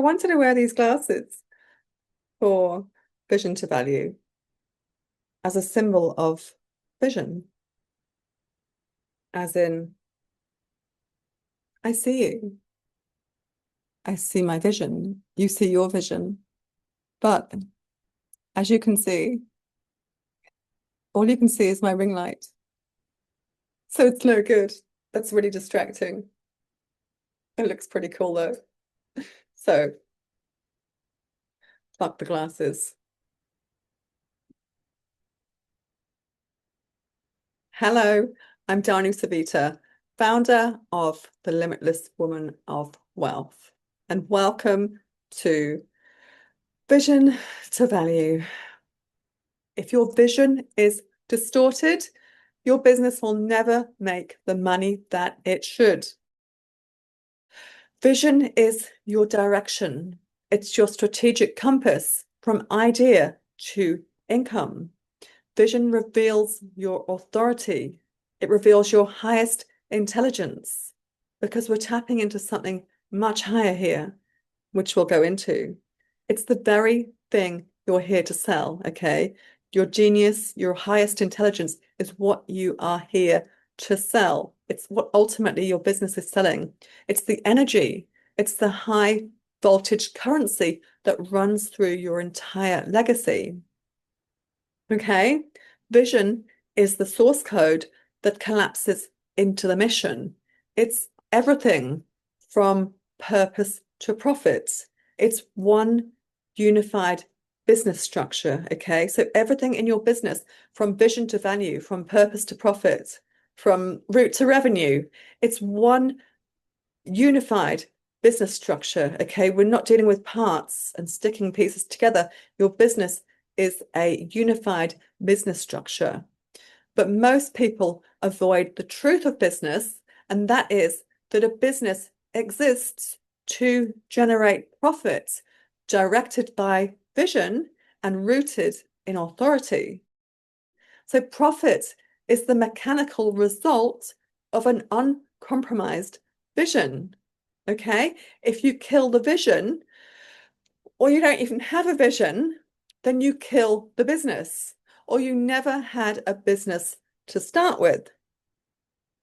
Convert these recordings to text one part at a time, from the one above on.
I wanted to wear these glasses for vision to value as a symbol of vision, as in, I see you. I see my vision. You see your vision. But as you can see, all you can see is my ring light. So it's no good. That's really distracting. It looks pretty cool though. So, fuck the glasses. Hello, I'm Danu Savita, founder of the Limitless Woman of Wealth, and welcome to Vision to Value. If your vision is distorted, your business will never make the money that it should. Vision is your direction. It's your strategic compass from idea to income. Vision reveals your authority. It reveals your highest intelligence because we're tapping into something much higher here, which we'll go into. It's the very thing you're here to sell, okay? Your genius, your highest intelligence is what you are here to sell. It's what ultimately your business is selling. It's the energy. It's the high voltage currency that runs through your entire legacy. Okay, vision is the source code that collapses into the mission. It's everything from purpose to profit. It's one unified business structure. Okay, so everything in your business, from vision to value, from purpose to profit, from route to revenue, it's one unified business structure. Okay, we're not dealing with parts and sticking pieces together. Your business is a unified business structure. But most people avoid the truth of business, and that is that a business exists to generate profit, directed by vision and rooted in authority. So profit is the mechanical result of an uncompromised vision. Okay, if you kill the vision, or you don't even have a vision, then you kill the business, or you never had a business to start with.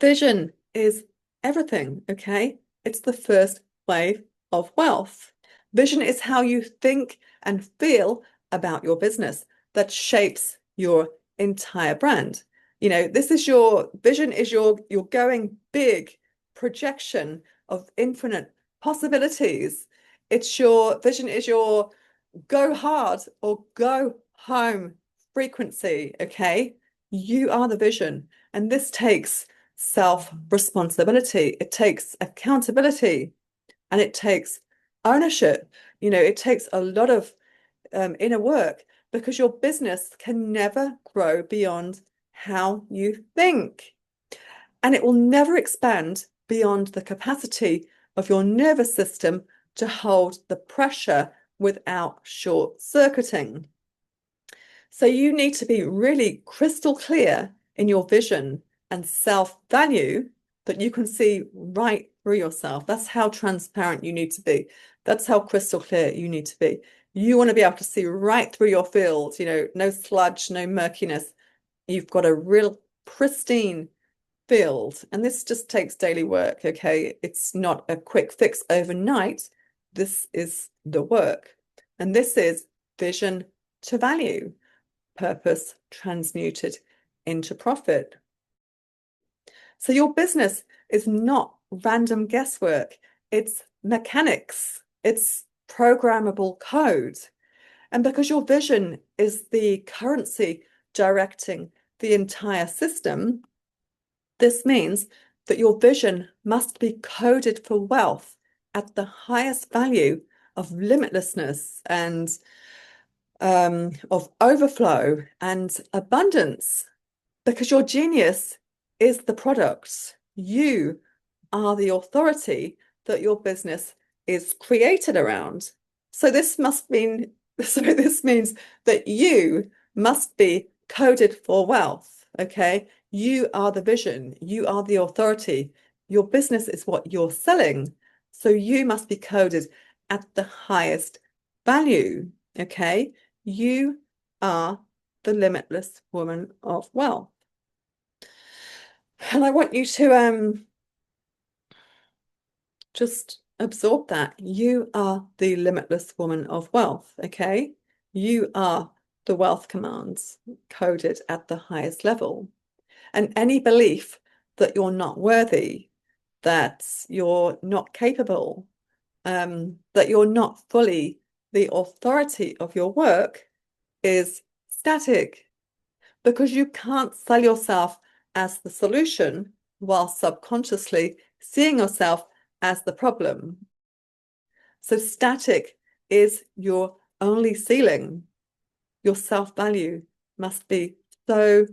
Vision is everything, okay? It's the first wave of wealth. Vision is how you think and feel about your business that shapes your entire brand. You know, this is your vision, is your going big projection of infinite possibilities. It's your vision is your go hard or go home frequency. Okay, you are the vision, and this takes self-responsibility. It takes accountability, and it takes ownership. You know, it takes a lot of inner work, because your business can never grow beyond how you think, and it will never expand beyond the capacity of your nervous system to hold the pressure without short circuiting. So you need to be really crystal clear in your vision and self-value, that you can see right through yourself. That's how transparent you need to be. That's how crystal clear you need to be. You want to be able to see right through your field, you know, no sludge, no murkiness. You've got a real pristine field, and this just takes daily work. Okay, it's not a quick fix overnight. This is the work, and this is vision to value, purpose transmuted into profit. So your business is not random guesswork. It's mechanics. It's programmable code. And because your vision is the currency directing the entire system, this means that your vision must be coded for wealth at the highest value of limitlessness and of overflow and abundance, because your genius is the product. You are the authority that your business is created around. So this means that you must be coded for wealth. Okay, you are the vision, you are the authority. Your business is what you're selling, so you must be coded at the highest value. Okay, you are the limitless woman of wealth. And I want you to just absorb that. You are the limitless woman of wealth, okay? You are the wealth commands coded at the highest level. And any belief that you're not worthy, that you're not capable, that you're not fully the authority of your work is static, because you can't sell yourself as the solution while subconsciously seeing yourself as the problem. So static is your only ceiling. Your self-value must be so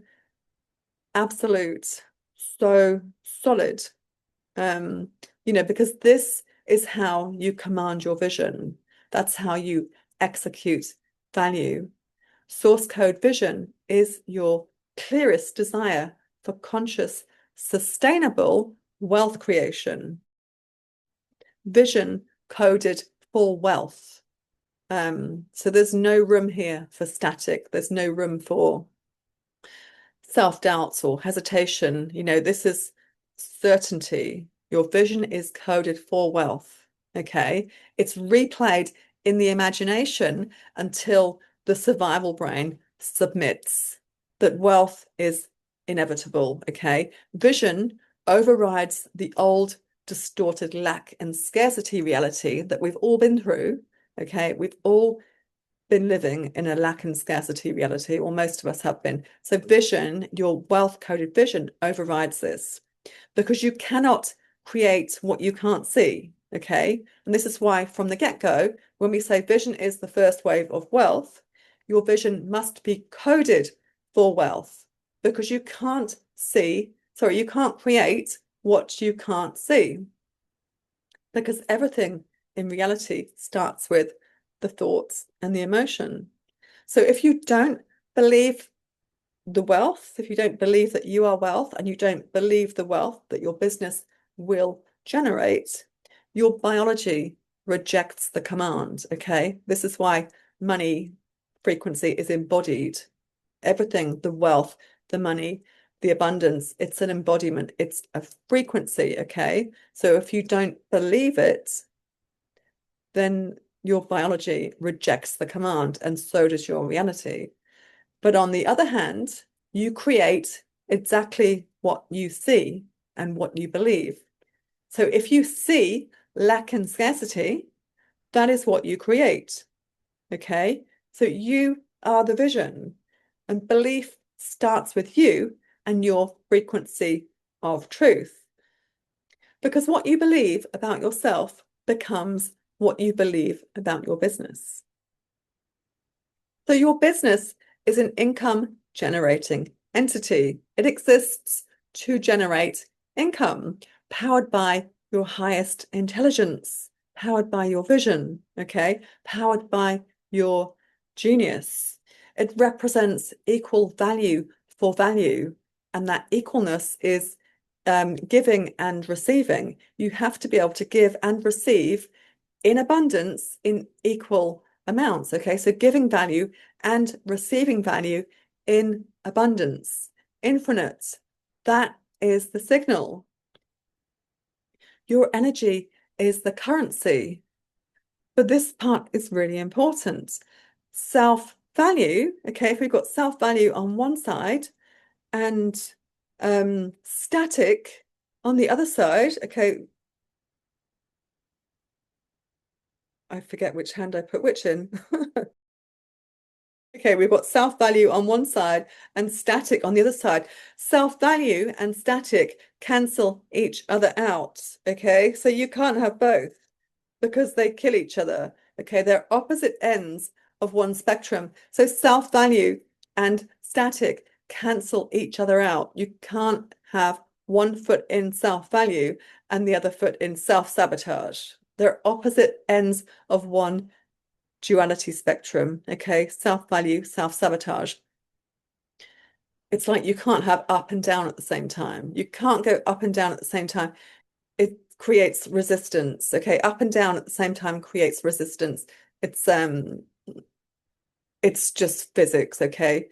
absolute, so solid, because this is how you command your vision. That's how you execute value. Source code vision is your clearest desire for conscious, sustainable wealth creation. Vision coded for wealth. So there's no room here for static. There's no room for self-doubts or hesitation. This is certainty. Your vision is coded for wealth. Okay. It's replayed in the imagination until the survival brain submits that wealth is inevitable. Okay. Vision overrides the old distorted lack and scarcity reality that we've all been through. Okay. We've all been living in a lack and scarcity reality, or most of us have been. So vision, your wealth coded vision, overrides this, because you cannot create what you can't see. Okay. And this is why from the get-go, when we say vision is the first wave of wealth, your vision must be coded for wealth, because you can't create what you can't see, because everything in reality starts with the thoughts and the emotion. So if you don't believe the wealth, if you don't believe that you are wealth, and you don't believe the wealth that your business will generate, your biology rejects the command. Okay. This is why money frequency is embodied. Everything, the wealth, the money, the abundance, it's an embodiment, it's a frequency. Okay. So if you don't believe it, then your biology rejects the command, and so does your reality. But on the other hand, you create exactly what you see and what you believe. So if you see lack and scarcity, that is what you create. Okay. So you are the vision, and belief starts with you and your frequency of truth. Because what you believe about yourself becomes what you believe about your business. So your business is an income generating entity. It exists to generate income, powered by your highest intelligence, powered by your vision, okay, powered by your genius. It represents equal value for value, and that equalness is giving and receiving. You have to be able to give and receive in abundance in equal amounts. Okay, so giving value and receiving value in abundance, infinite. That is the signal. Your energy is the currency. But this part is really important. Self-value, okay, if we've got self-value on one side and static on the other side, okay, I forget which hand I put which in. Okay, we've got self-value on one side and static on the other side. Self-value and static cancel each other out. Okay, so you can't have both, because they kill each other. Okay, they're opposite ends of one spectrum. So self-value and static cancel each other out. You can't have one foot in self-value and the other foot in self-sabotage. They're opposite ends of one duality spectrum. Okay, self-value, self-sabotage. It's like you can't have up and down at the same time. You can't go up and down at the same time. creates resistance. Okay, up and down at the same time creates resistance. It's just physics. Okay,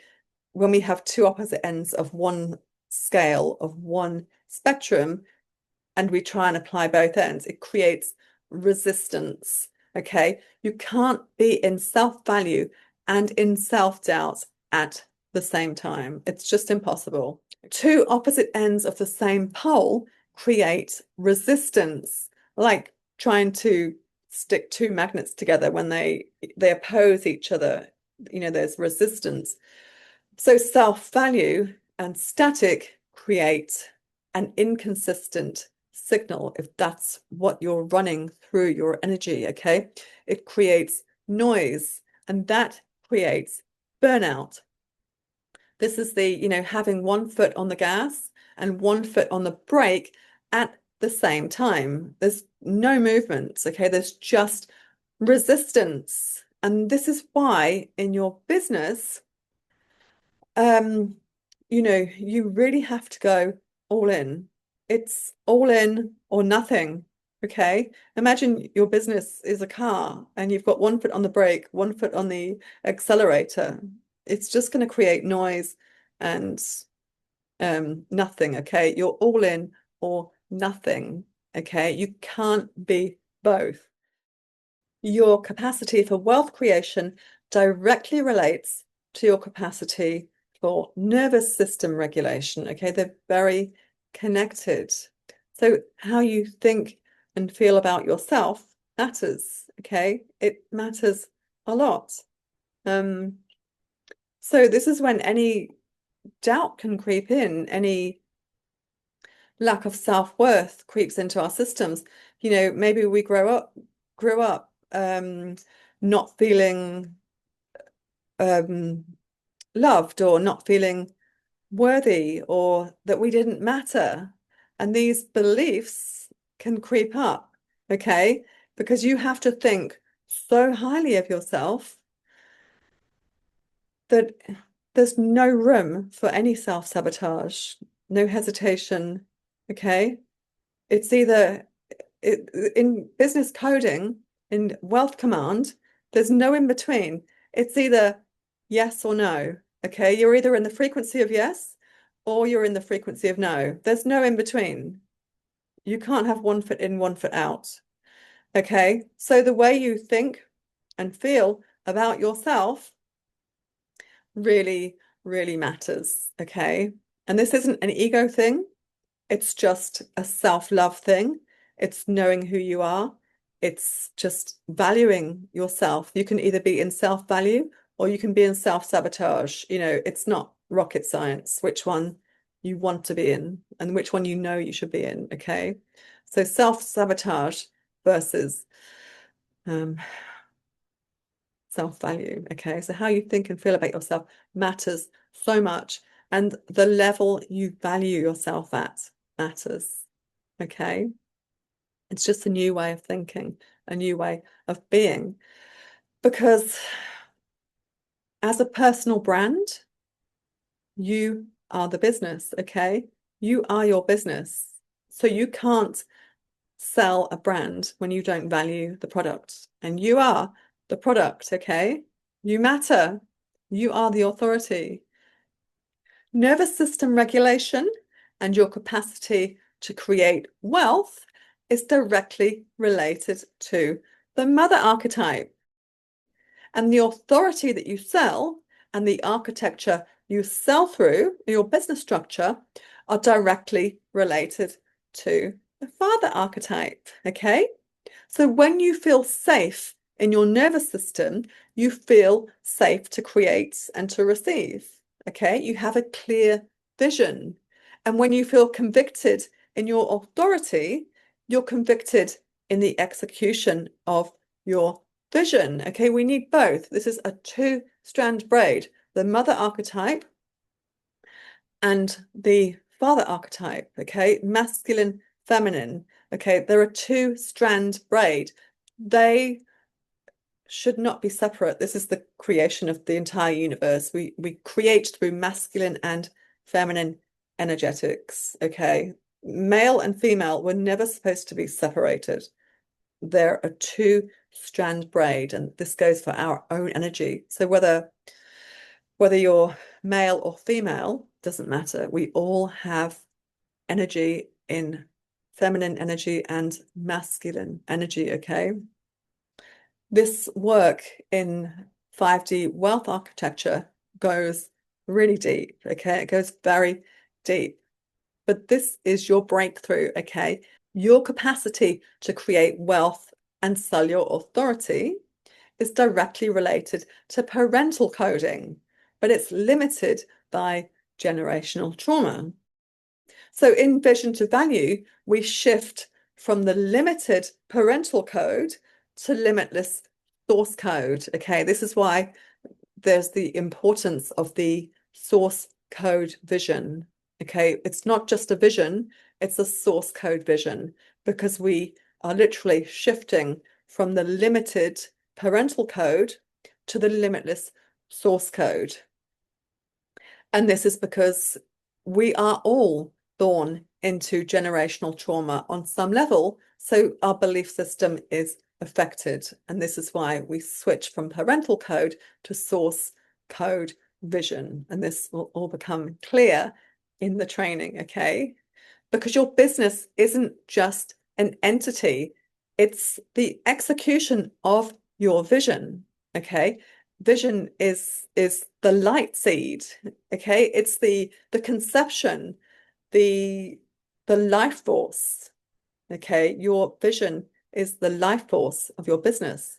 when we have two opposite ends of one scale, of one spectrum, and we try and apply both ends, it creates resistance. Okay, you can't be in self-value and in self-doubt at the same time. It's just impossible. Two opposite ends of the same pole create resistance, like trying to stick two magnets together when they oppose each other. You know, there's resistance. So self-value and static create an inconsistent signal if that's what you're running through your energy. Okay, it creates noise, and that creates burnout. This is the, you know, having one foot on the gas and one foot on the brake at the same time. There's no movement. Okay, there's just resistance. And this is why in your business, you know, you really have to go all in. It's all in or nothing. Okay. Imagine your business is a car and you've got one foot on the brake, one foot on the accelerator. It's just going to create noise and nothing. Okay. You're all in or nothing. Okay. You can't be both. Your capacity for wealth creation directly relates to your capacity for nervous system regulation. Okay, they're very connected. So how you think and feel about yourself matters. Okay, it matters a lot. So this is when any doubt can creep in, any lack of self-worth creeps into our systems. You know, maybe we grew up not feeling loved, or not feeling worthy, or that we didn't matter. And these beliefs can creep up, okay? Because you have to think so highly of yourself that there's no room for any self-sabotage, no hesitation, okay? It's either in business coding, in wealth command, there's no in between. It's either yes or no. Okay, you're either in the frequency of yes or you're in the frequency of no. There's no in between. You can't have one foot in, one foot out. Okay, so the way you think and feel about yourself really, really matters. Okay, and this isn't an ego thing. It's just a self-love thing. It's knowing who you are. It's just valuing yourself. You can either be in self-value or you can be in self-sabotage. You know, it's not rocket science which one you want to be in and which one you know you should be in. Okay. So self-sabotage versus self-value. Okay. So how you think and feel about yourself matters so much. And the level you value yourself at matters. Okay. It's just a new way of thinking, a new way of being. Because as a personal brand, you are the business, okay? You are your business. So you can't sell a brand when you don't value the product. And you are the product, okay? You matter. You are the authority. Nervous system regulation and your capacity to create wealth is directly related to the mother archetype. And the authority that you sell and the architecture you sell through, your business structure, are directly related to the father archetype. Okay? So when you feel safe in your nervous system, you feel safe to create and to receive. Okay? You have a clear vision. And when you feel convicted in your authority, you're convicted in the execution of your vision. Okay, we need both. This is a two-strand braid, the mother archetype and the father archetype. Okay, masculine, feminine. Okay, they're a two-strand braid. They should not be separate. This is the creation of the entire universe. We create through masculine and feminine energetics. Okay, Male and female were never supposed to be separated. They're a two-strand braid, and this goes for our own energy. So whether you're male or female, doesn't matter. We all have energy in feminine energy and masculine energy, okay? This work in 5D wealth architecture goes really deep, okay? It goes very deep. But this is your breakthrough, okay? Your capacity to create wealth and sell your authority is directly related to parental coding, but it's limited by generational trauma. So in Vision to Value, we shift from the limited parental code to limitless source code. Okay, this is why there's the importance of the source code vision. Okay, it's not just a vision, it's a source code vision, because we are literally shifting from the limited parental code to the limitless source code. And this is because we are all born into generational trauma on some level. So our belief system is affected. And this is why we switch from parental code to source code vision. And this will all become clear in the training, okay? Because your business isn't just an entity, it's the execution of your vision, okay? Vision is the light seed, okay? It's the conception, the life force, okay? Your vision is the life force of your business.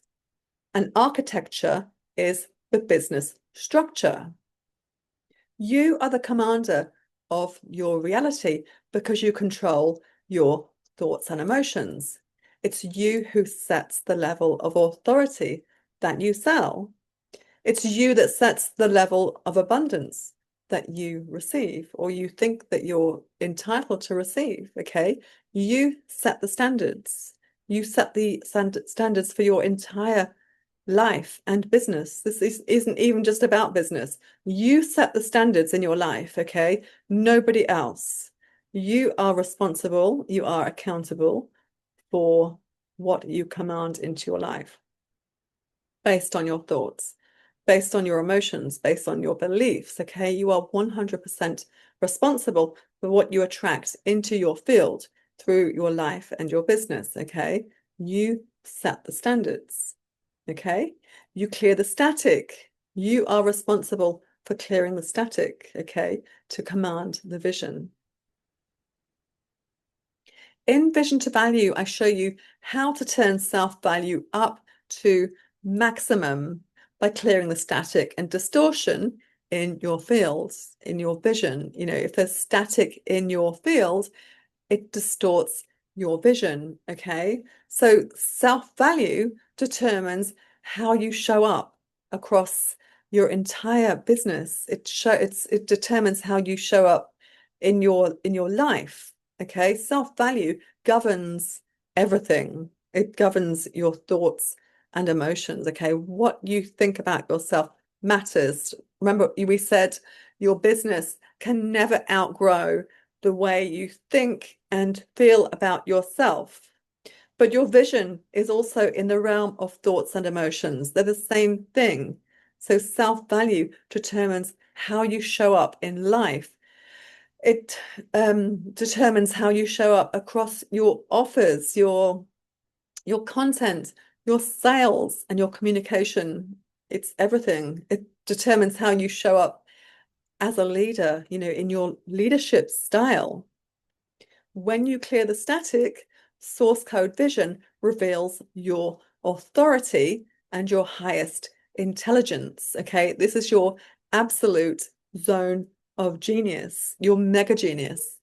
And architecture is the business structure. You are the commander of your reality because you control your thoughts and emotions. It's you who sets the level of authority that you sell. It's you that sets the level of abundance that you receive, or you think that you're entitled to receive, okay? You set the standards. You set the standards for your entire life and business. This isn't even just about business. You set the standards in your life, okay? Nobody else. You are responsible, you are accountable for what you command into your life based on your thoughts, based on your emotions, based on your beliefs, okay? You are 100% responsible for what you attract into your field through your life and your business, okay? You set the standards, okay? You clear the static. You are responsible for clearing the static, okay, to command the vision. In Vision to Value, I show you how to turn self-value up to maximum by clearing the static and distortion in your fields, in your vision. You know, if there's static in your field, it distorts your vision, okay? So self-value determines how you show up across your entire business. It determines how you show up in your life, okay? Self-value governs everything. It governs your thoughts and emotions, okay? What you think about yourself matters. Remember, we said your business can never outgrow the way you think and feel about yourself. But your vision is also in the realm of thoughts and emotions. They're the same thing. So self-value determines how you show up in life. It determines how you show up across your offers, your content, your sales, and your communication. It's everything. It determines how you show up as a leader, you know, in your leadership style. When you clear the static, source code vision reveals your authority and your highest intelligence. Okay, this is your absolute zone of genius, your mega genius.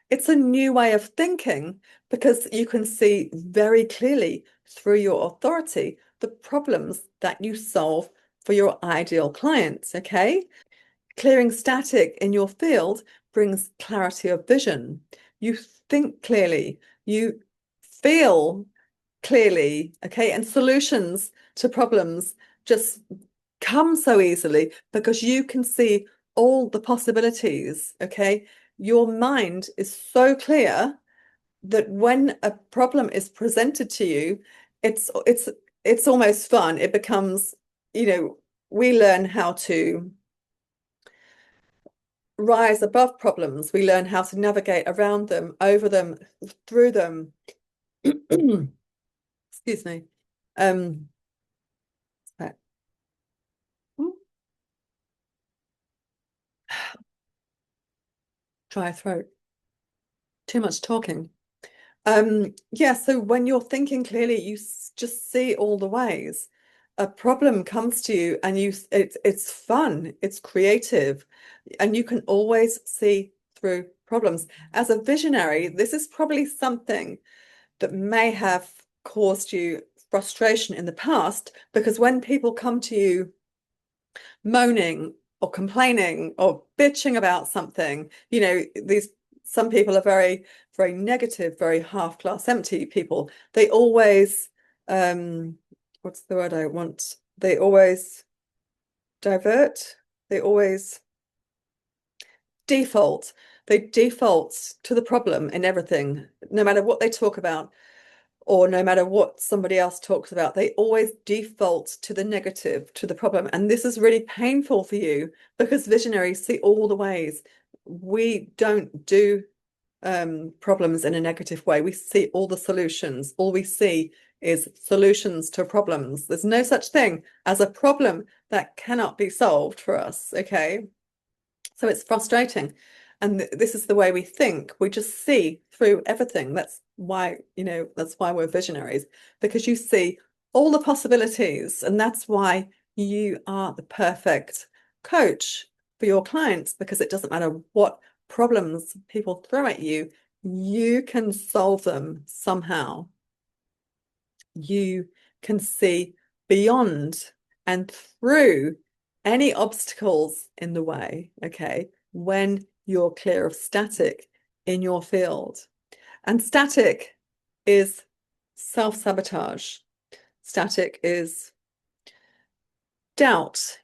It's a new way of thinking because you can see very clearly through your authority the problems that you solve for your ideal clients. Okay, clearing static in your field brings clarity of vision. You think clearly, you feel clearly, okay? And solutions to problems just come so easily because you can see all the possibilities, okay? your mind is so clear that when a problem is presented to you, it's almost fun. It becomes, we learn how to rise above problems. We learn how to navigate around them, over them, through them. Excuse me. Um, dry throat. Too much talking. Yeah, so when you're thinking clearly, you just see all the ways. A problem comes to you and it's fun, it's creative, and you can always see through problems. As a visionary, this is probably something that may have caused you frustration in the past, because when people come to you moaning or complaining or bitching about something, these some people are very, very negative, very half glass empty people. They always, what's the word I want? They always divert. They always default. They default to the problem in everything, no matter what they talk about or no matter what somebody else talks about. They always default to the negative, to the problem. And this is really painful for you, because visionaries see all the ways. We don't do problems in a negative way. We see all the solutions. All we see is solutions to problems. There's no such thing as a problem that cannot be solved for us, okay? So it's frustrating. And this is the way we think. We just see through everything. That's why, that's why we're visionaries, because you see all the possibilities. And that's why you are the perfect coach for your clients, because it doesn't matter what problems people throw at you, you can solve them somehow. You can see beyond and through any obstacles in the way, okay, when you're clear of static in your field. And static is self-sabotage. Static is doubt,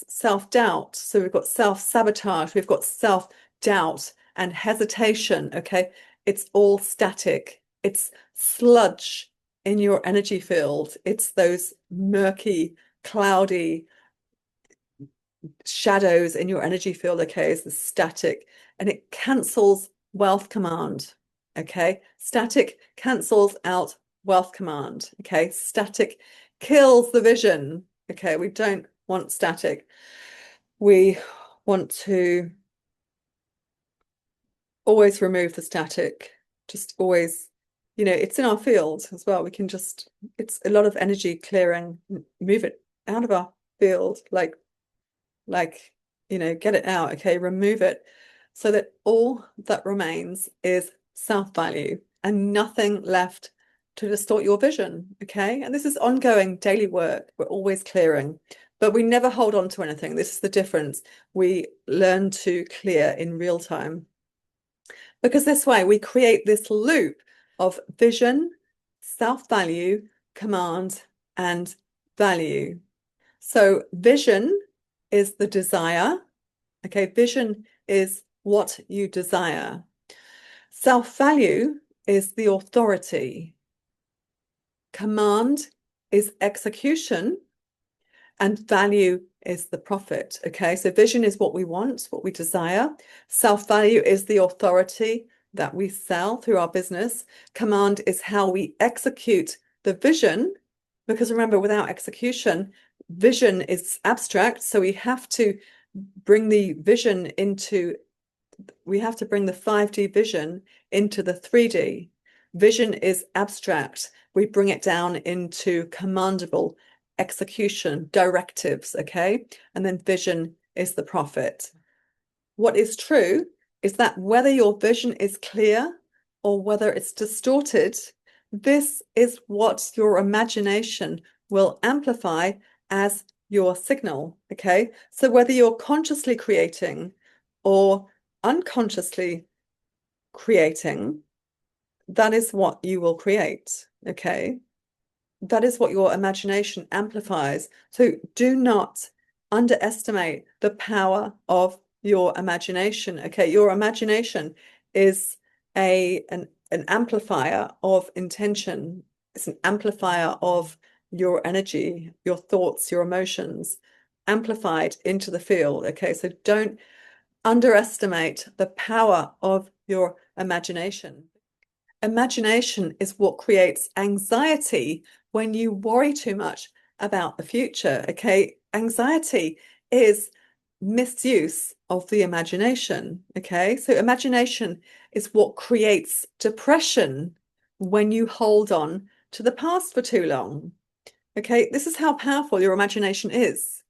self-doubt. So we've got self-sabotage, we've got self-doubt and hesitation, okay? It's all static. It's sludge in your energy field. It's those murky, cloudy shadows in your energy field, okay? It's the static, and it cancels wealth command, okay? Static cancels out wealth command, okay? Static kills the vision, okay? We don't want static. We want to always remove the static, just always, it's in our field as well. We can just, it's a lot of energy clearing, move it out of our field, like, get it out, okay? Remove it, so that all that remains is self-value and nothing left to distort your vision, okay? And this is ongoing daily work. We're always clearing, but we never hold on to anything. This is the difference. We learn to clear in real time, because this way we create this loop of vision, self-value, command, and value. So vision is the desire. Okay, vision is what you desire. Self-value is the authority. Command is execution, and value is the profit. Okay, so vision is what we want, what we desire. Self-value is the authority that we sell through our business. Command is how we execute the vision, because remember, without execution, vision is abstract. So we have to bring the vision into, we have to bring the 5D vision into the 3D. Vision is abstract. We bring it down into commandable execution, directives, okay? And then vision is the profit. What is true is that whether your vision is clear or whether it's distorted, this is what your imagination will amplify as your signal, okay? So whether you're consciously creating or unconsciously creating, that is what you will create, okay? That is what your imagination amplifies. So do not underestimate the power of your imagination. Okay, your imagination is an amplifier of intention. It's an amplifier of your energy, your thoughts, your emotions, amplified into the field. Okay, so don't underestimate the power of your imagination. Imagination is what creates anxiety when you worry too much about the future. Okay, anxiety is misuse of the imagination. Okay, so imagination is what creates depression when you hold on to the past for too long. Okay, this is how powerful your imagination is.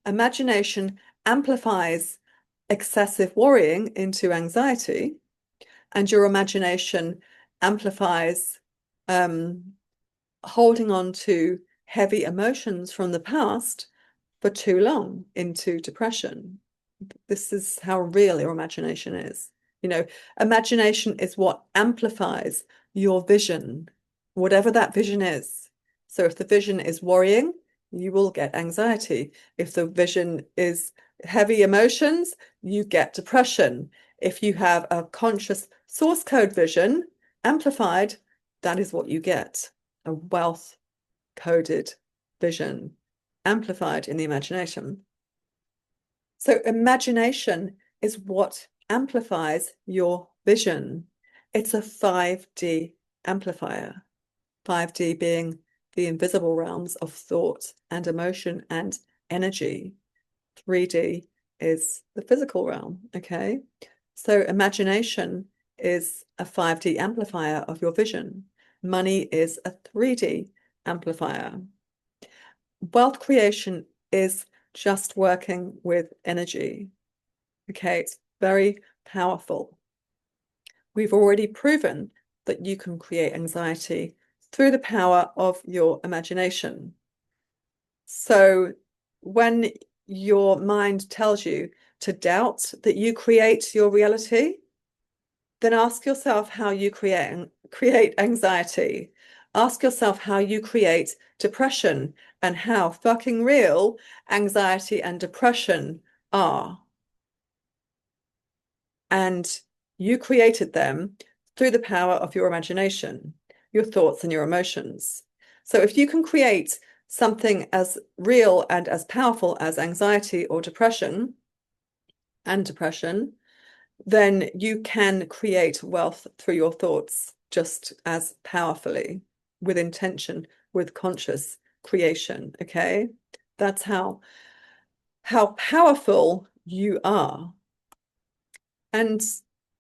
Imagination amplifies excessive worrying into anxiety, and your imagination amplifies holding on to heavy emotions from the past for too long into depression. This is how real your imagination is. You know, imagination is what amplifies your vision, whatever that vision is. So if the vision is worrying, you will get anxiety. If the vision is heavy emotions, you get depression. If you have a conscious source code vision amplified, that is what you get, a wealth coded vision amplified in the imagination. So imagination is what amplifies your vision. It's a 5D amplifier, 5D being the invisible realms of thought and emotion and energy. 3D is the physical realm, okay? So imagination is a 5D amplifier of your vision. Money is a 3D amplifier. Wealth creation is just working with energy. Okay, it's very powerful. We've already proven that you can create anxiety through the power of your imagination. So when your mind tells you to doubt that you create your reality, then ask yourself how you create anxiety. Ask yourself how you create depression and how fucking real anxiety and depression are. And you created them through the power of your imagination, your thoughts and your emotions. So if you can create something as real and as powerful as anxiety or depression, then you can create wealth through your thoughts just as powerfully, with intention, with conscious creation. Okay, that's how powerful you are. And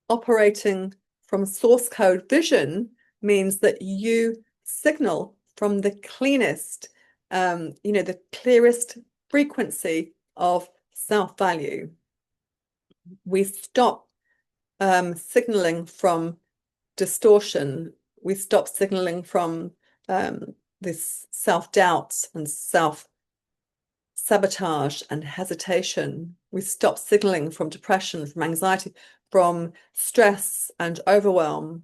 operating from source code vision means that you signal from the cleanest, the clearest frequency of self-value. We stop signaling from distortion. We stop signaling from this self-doubt and self-sabotage and hesitation. We stop signaling from depression, from anxiety, from stress and overwhelm.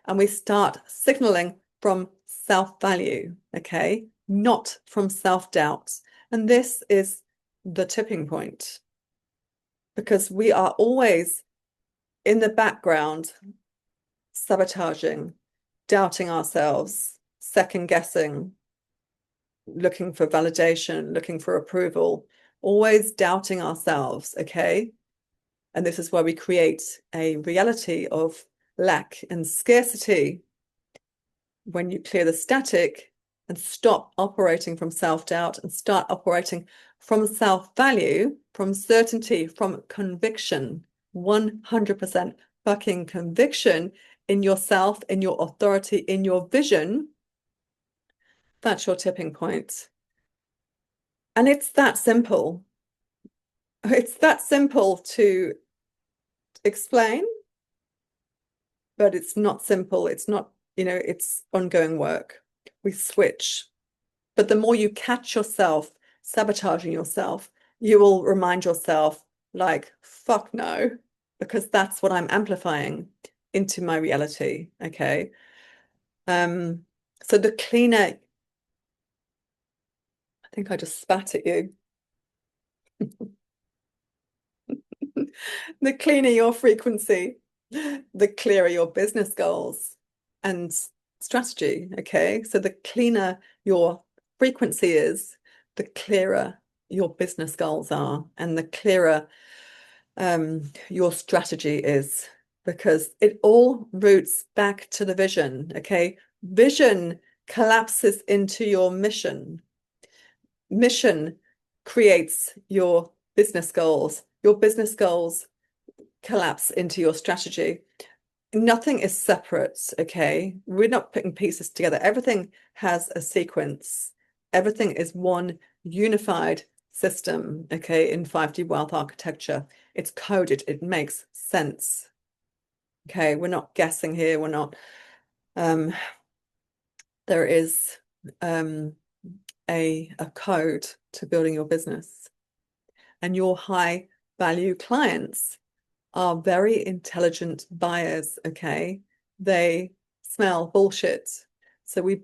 And we start signaling from self-value, okay? Not from self-doubt. And this is the tipping point, because we are always in the background sabotaging, doubting ourselves, second guessing, looking for validation, looking for approval, always doubting ourselves, okay? And this is where we create a reality of lack and scarcity. When you clear the static and stop operating from self-doubt and start operating from self-value, from certainty, from conviction, 100% fucking conviction in yourself, in your authority, in your vision, that's your tipping point. And it's that simple. It's that simple to explain, but it's not simple. It's not, it's ongoing work. We switch. But the more you catch yourself sabotaging yourself, you will remind yourself, like, fuck no, because that's what I'm amplifying into my reality. Okay. So the cleaner, I think I just spat at you. The cleaner your frequency, the clearer your business goals and strategy. Okay. So the cleaner your frequency is, the clearer your business goals are, and the clearer your strategy is, because it all roots back to the vision. Okay. Vision collapses into your mission. Mission creates your business goals. Your business goals collapse into your strategy. Nothing is separate, okay? We're not putting pieces together. Everything has a sequence. Everything is one unified system, okay, in 5D wealth architecture. It's coded, it makes sense. Okay, we're not guessing here, we're not there is a code to building your business. And your high value clients are very intelligent buyers, okay? They smell bullshit. So we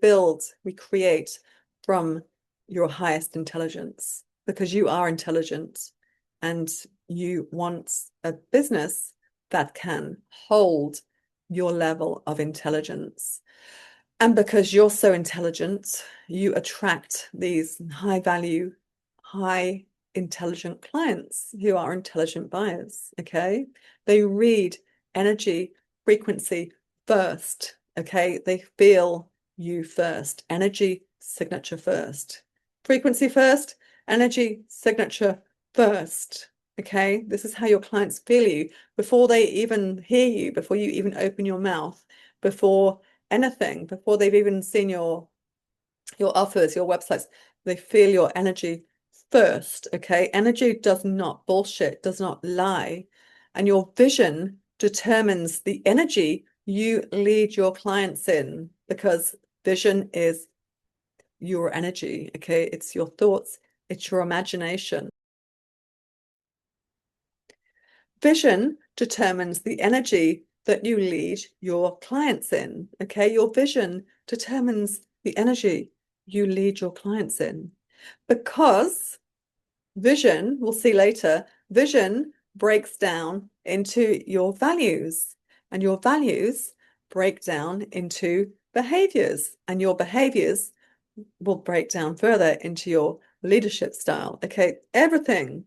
create from your highest intelligence, because you are intelligent and you want a business that can hold your level of intelligence. And because you're so intelligent, you attract these high value, high intelligent clients who are intelligent buyers. Okay. They read energy, frequency first. Okay. They feel you first. Energy, signature first. Frequency first, energy, signature first. Okay. This is how your clients feel you before they even hear you, before you even open your mouth, before anything, before they've even seen your offers, your websites. They feel your energy first. Okay. Energy does not bullshit, does not lie. And your vision determines the energy you lead your clients in, because vision is your energy. Okay. It's your thoughts, it's your imagination. Vision determines the energy that you lead your clients in. Okay. Your vision determines the energy you lead your clients in, because vision, we'll see later, vision breaks down into your values, and your values break down into behaviors, and your behaviors will break down further into your leadership style. Okay. Everything.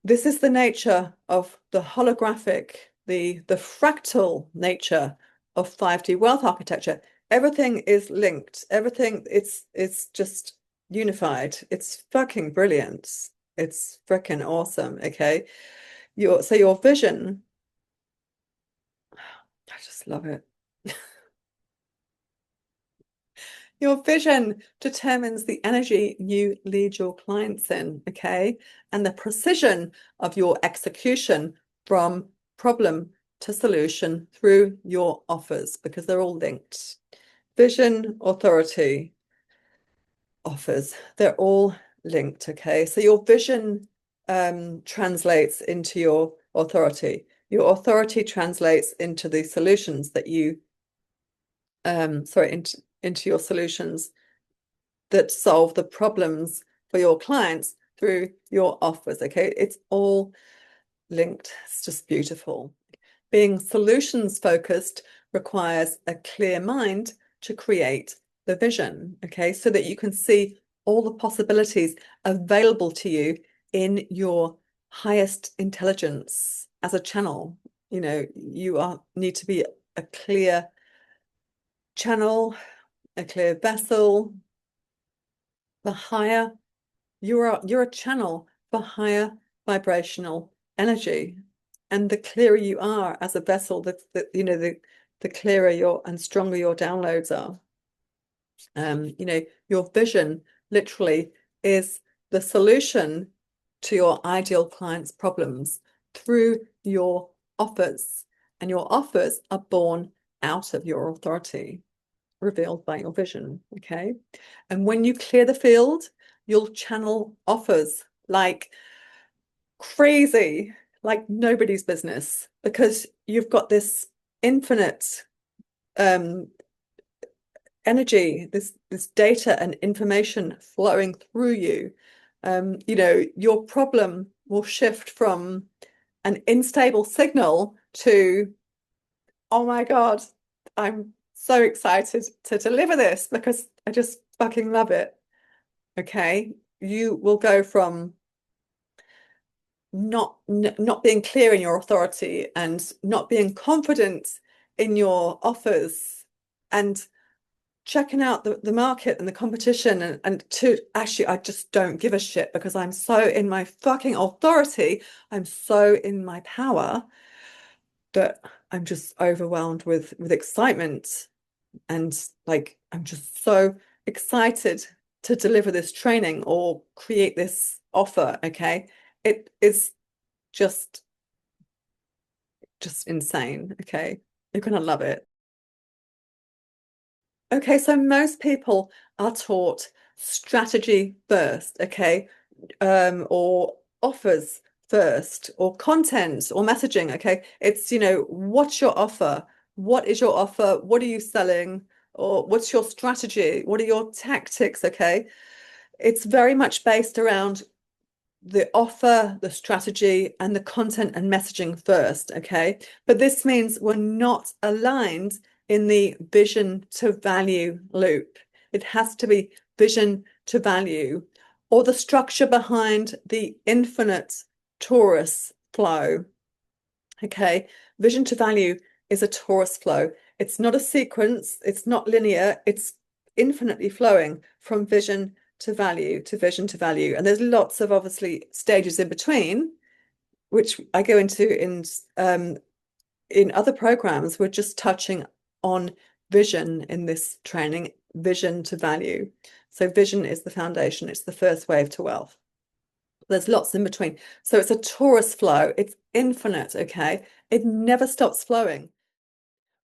This is the nature of the holographic, the fractal nature of 5D wealth architecture. Everything is linked. Everything, it's just unified. It's fucking brilliant. It's freaking awesome. Okay. Your vision, I just love it. Your vision determines the energy you lead your clients in, okay? And the precision of your execution from problem to solution through your offers, because they're all linked. Vision, authority, offers, they're all linked, okay? So your vision translates into your authority. Your authority translates into the solutions that you, into your solutions that solve the problems for your clients through your offers. Okay, it's all linked. It's just beautiful. Being solutions focused requires a clear mind to create the vision. Okay, so that you can see all the possibilities available to you in your highest intelligence as a channel. You know, you need to be a clear channel, a clear vessel. The higher you're a channel for higher vibrational energy, and the clearer you are as a vessel, the clearer your and stronger your downloads are. Your vision literally is the solution to your ideal client's problems through your offers, and your offers are born out of your authority, revealed by your vision. Okay. And when you clear the field, you'll channel offers like crazy, like nobody's business, because you've got this infinite energy, this data and information flowing through you. Your problem will shift from an unstable signal to, oh my God, I'm so excited to deliver this because I just fucking love it. Okay. You will go from not being clear in your authority and not being confident in your offers and checking out the market and the competition and to actually I just don't give a shit because I'm so in my fucking authority, I'm so in my power that I'm just overwhelmed with excitement and like I'm just so excited to deliver this training or create this offer. Okay, it is just insane. Okay, you're gonna love it. Okay, so most people are taught strategy first, okay, or offers first, or content or messaging, okay? It's, what's your offer? What is your offer? What are you selling? Or what's your strategy? What are your tactics, okay? It's very much based around the offer, the strategy, and the content and messaging first, okay? But this means we're not aligned in the vision to value loop. It has to be vision to value or the structure behind the infinite torus flow, okay? Vision to value is a torus flow. It's not a sequence, it's not linear, it's infinitely flowing from vision to value to vision to value. And there's lots of obviously stages in between, which I go into in other programs. We're just touching on vision in this training, vision to value. So vision is the foundation, it's the first wave to wealth. There's lots in between. So it's a torus flow, it's infinite, okay? It never stops flowing.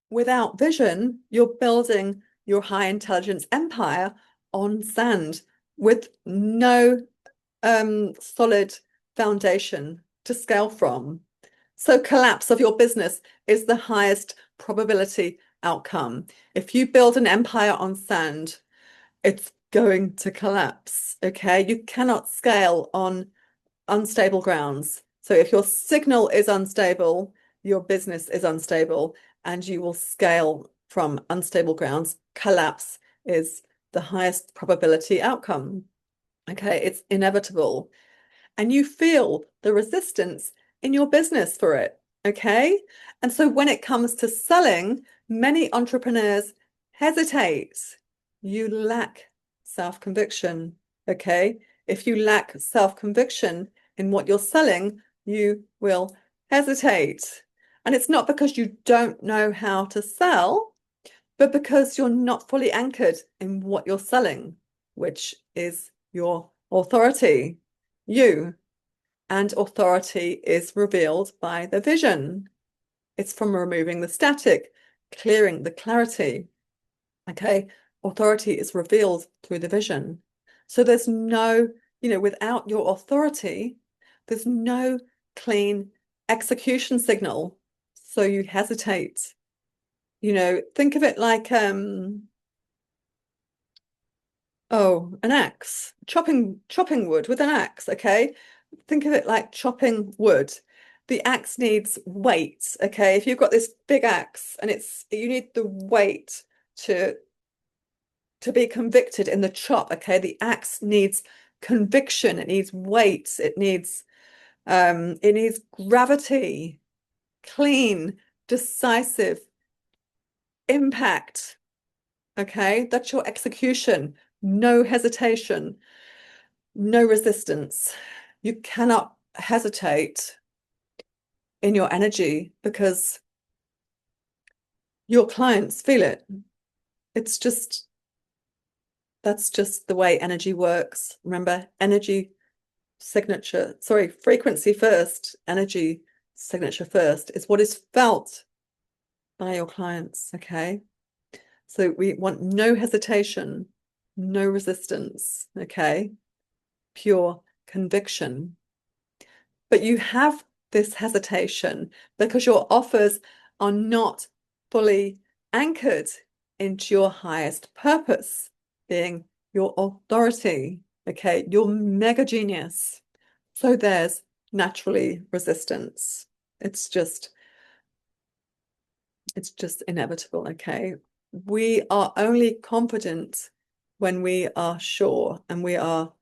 Without vision, you're building your high intelligence empire on sand with no solid foundation to scale from. So collapse of your business is the highest probability outcome. If you build an empire on sand, it's going to collapse. Okay. You cannot scale on unstable grounds. So if your signal is unstable, your business is unstable, and you will scale from unstable grounds. Collapse is the highest probability outcome. Okay, it's inevitable. And you feel the resistance in your business for it. Okay. And so when it comes to selling, many entrepreneurs hesitate. You lack self-conviction. Okay. If you lack self-conviction in what you're selling, you will hesitate. And it's not because you don't know how to sell, but because you're not fully anchored in what you're selling, which is your authority. You. And authority is revealed by the vision. It's from removing the static, clearing the clarity. Okay, authority is revealed through the vision. So there's no, without your authority, there's no clean execution signal. So you hesitate. Think of it like an axe, chopping wood with an axe, okay? Think of it like chopping wood. The axe needs weight, okay? If you've got this big axe and you need the weight to be convicted in the chop, okay? The axe needs conviction, it needs weight, it needs gravity, clean, decisive impact, okay? That's your execution. No hesitation, no resistance. You cannot hesitate in your energy because your clients feel it. That's just the way energy works. Remember, frequency first, energy signature first is what is felt by your clients, okay? So we want no hesitation, no resistance, okay? Pure conviction. But you have this hesitation because your offers are not fully anchored into your highest purpose, being your authority, okay, your mega genius. So there's naturally resistance. It's just inevitable, okay? We are only confident when we are sure and we are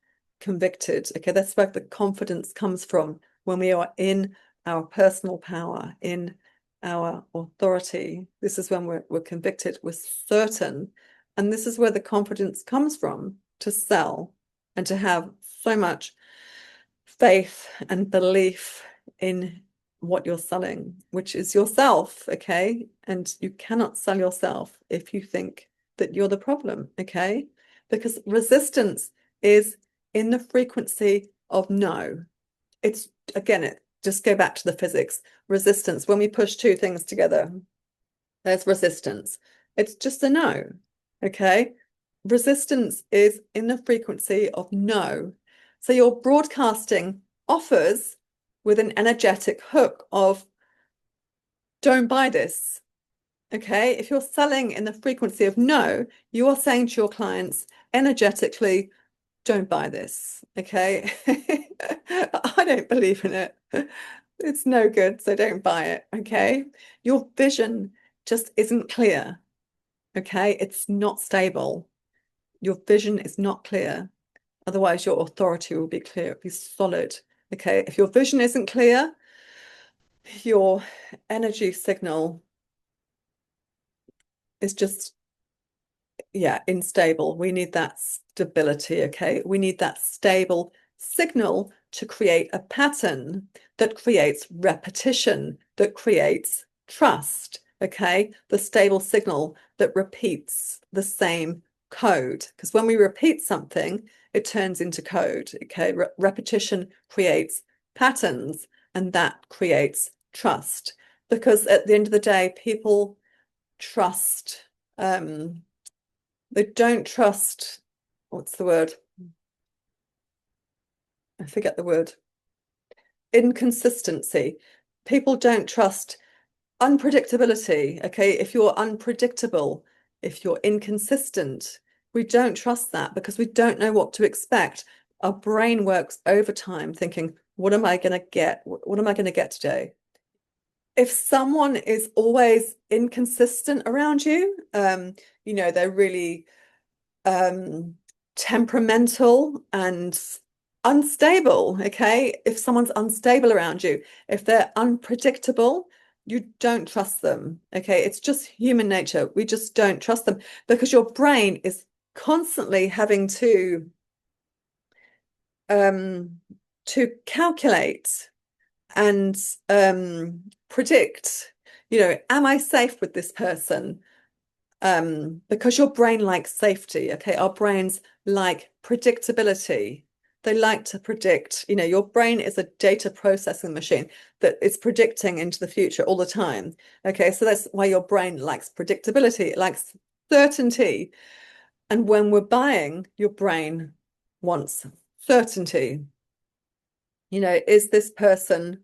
convicted. Okay, that's where the confidence comes from, when we are in our personal power, in our authority. This is when we're convicted, we're certain. And this is where the confidence comes from, to sell and to have so much faith and belief in what you're selling, which is yourself, okay? And you cannot sell yourself if you think that you're the problem, okay? Because resistance is in the frequency of no. It's, again, just go back to the physics. Resistance, when we push two things together, there's resistance. It's just a no, okay? Resistance is in the frequency of no. So you're broadcasting offers with an energetic hook of don't buy this. Okay, if you're selling in the frequency of no, you are saying to your clients energetically, don't buy this. Okay, I don't believe in it. It's no good, so don't buy it. Okay, your vision just isn't clear. Okay, it's not stable. Your vision is not clear. Otherwise, your authority will be clear, be solid. Okay, if your vision isn't clear, your energy signal is just, yeah, unstable. We need that stability, okay? We need that stable signal to create a pattern that creates repetition, that creates trust, okay? The stable signal that repeats the same code. Because when we repeat something, it turns into code, okay? Repetition creates patterns, and that creates trust. Because at the end of the day, people trust, they don't trust, what's the word? I forget the word. Inconsistency. People don't trust unpredictability. Okay, if you're unpredictable, if you're inconsistent, we don't trust that because we don't know what to expect. Our brain works overtime thinking, what am I going to get? What am I going to get today? If someone is always inconsistent around you, they're really temperamental and unstable, okay? If someone's unstable around you, if they're unpredictable, you don't trust them, okay? It's just human nature. We just don't trust them because your brain is constantly having um calculate and predict, am I safe with this person? Because your brain likes safety, okay? Our brains like predictability. They like to predict, your brain is a data processing machine that is predicting into the future all the time. Okay, so that's why your brain likes predictability, it likes certainty. And when we're buying, your brain wants certainty. Is this person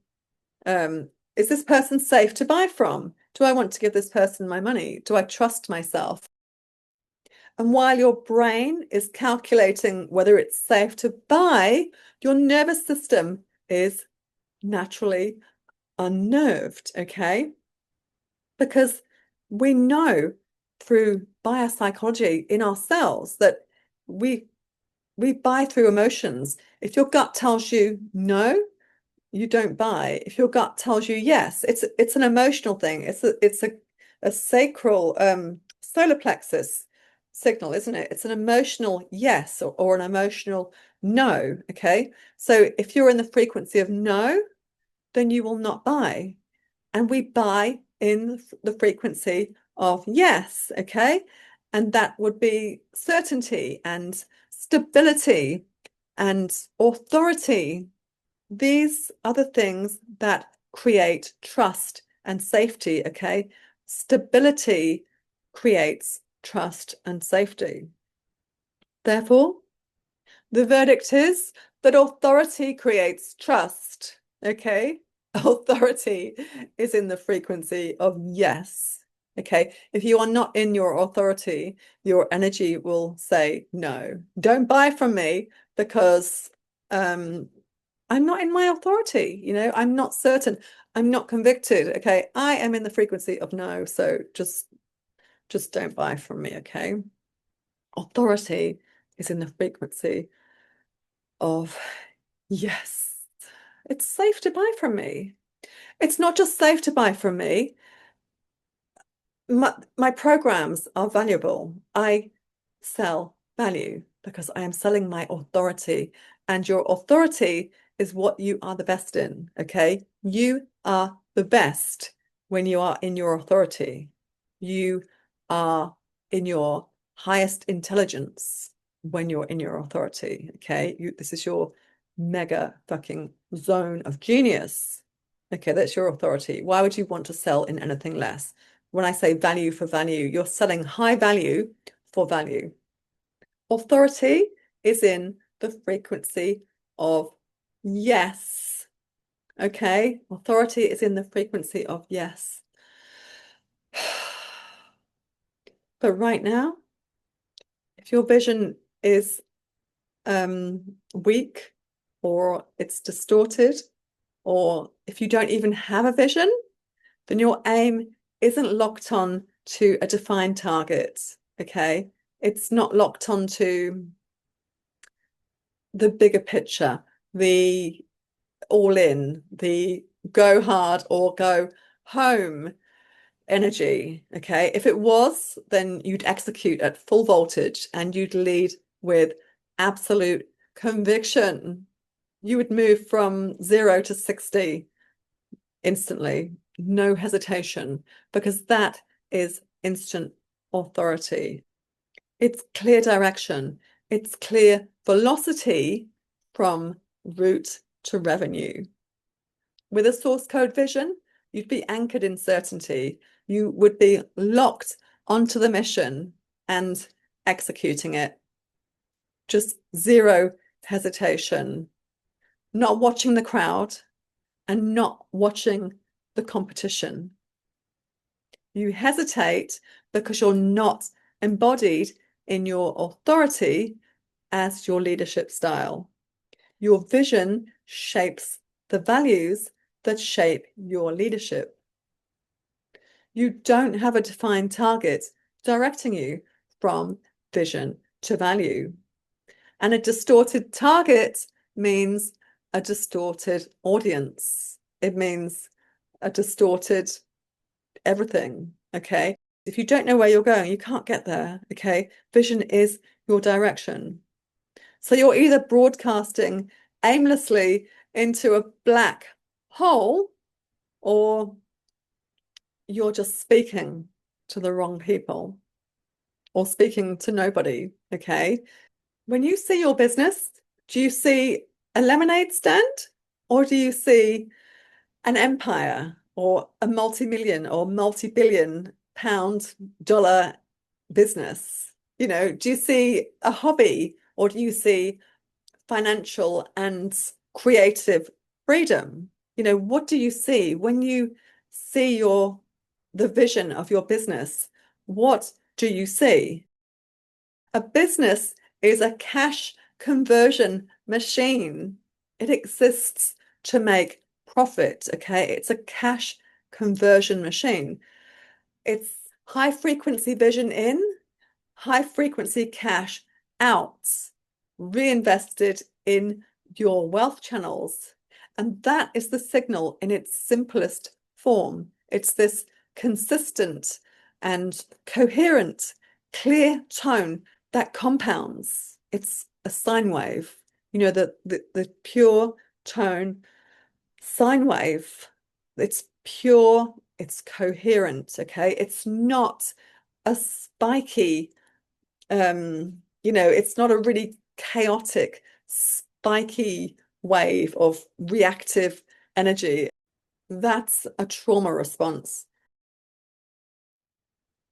safe to buy from? Do I want to give this person my money? Do I trust myself? And while your brain is calculating whether it's safe to buy, your nervous system is naturally unnerved, okay? Because we know through biopsychology in ourselves that we buy through emotions. If your gut tells you no, you don't buy. If your gut tells you yes, it's an emotional thing. It's a sacral solar plexus signal, isn't it? It's an emotional yes or an emotional no. Okay. So if you're in the frequency of no, then you will not buy. And we buy in the frequency of yes. Okay. And that would be certainty and stability and authority. These are the things that create trust and safety, okay? Stability creates trust and safety. Therefore, the verdict is that authority creates trust, okay? Authority is in the frequency of yes, okay? If you are not in your authority, your energy will say no. Don't buy from me because I'm not in my authority, I'm not certain, I'm not convicted. Okay, I am in the frequency of no, so just don't buy from me, okay? Authority is in the frequency of yes, it's safe to buy from me. It's not just safe to buy from me. My programs are valuable. I sell value because I am selling my authority, and your authority is what you are the best in. Okay, you are the best when you are in your authority. You are in your highest intelligence when you're in your authority. Okay, this is your mega fucking zone of genius. Okay, that's your authority. Why would you want to sell in anything less? When I say value for value, you're selling high value for value. Authority is in the frequency of yes. Okay, authority is in the frequency of yes. But right now, if your vision is weak, or it's distorted, or if you don't even have a vision, then your aim isn't locked on to a defined target. Okay, it's not locked on to the bigger picture, the all in, the go hard or go home energy. Okay, if it was, then you'd execute at full voltage and you'd lead with absolute conviction. You would move from 0 to 60 instantly, no hesitation, because that is instant authority. It's clear direction, it's clear velocity from route to revenue. With a source code vision, you'd be anchored in certainty. You would be locked onto the mission and executing it. Just zero hesitation, not watching the crowd and not watching the competition. You hesitate because you're not embodied in your authority as your leadership style. Your vision shapes the values that shape your leadership. You don't have a defined target directing you from vision to value. And a distorted target means a distorted audience. It means a distorted everything. Okay. If you don't know where you're going, you can't get there. Okay. Vision is your direction. So you're either broadcasting aimlessly into a black hole, or you're just speaking to the wrong people or speaking to nobody. Okay. When you see your business, do you see a lemonade stand, or do you see an empire or a multi-million or multi-billion pound dollar business? Do you see a hobby, or do you see financial and creative freedom? What do you see when you see the vision of your business? What do you see? A business is a cash conversion machine. It exists to make profit, okay? It's a cash conversion machine. It's high frequency vision in, high frequency cash out, reinvested in your wealth channels. And that is the signal in its simplest form. It's this consistent and coherent, clear tone that compounds. It's a sine wave, the pure tone sine wave. It's pure, it's coherent, okay? It's not a spiky, it's not a really chaotic, spiky wave of reactive energy. That's a trauma response.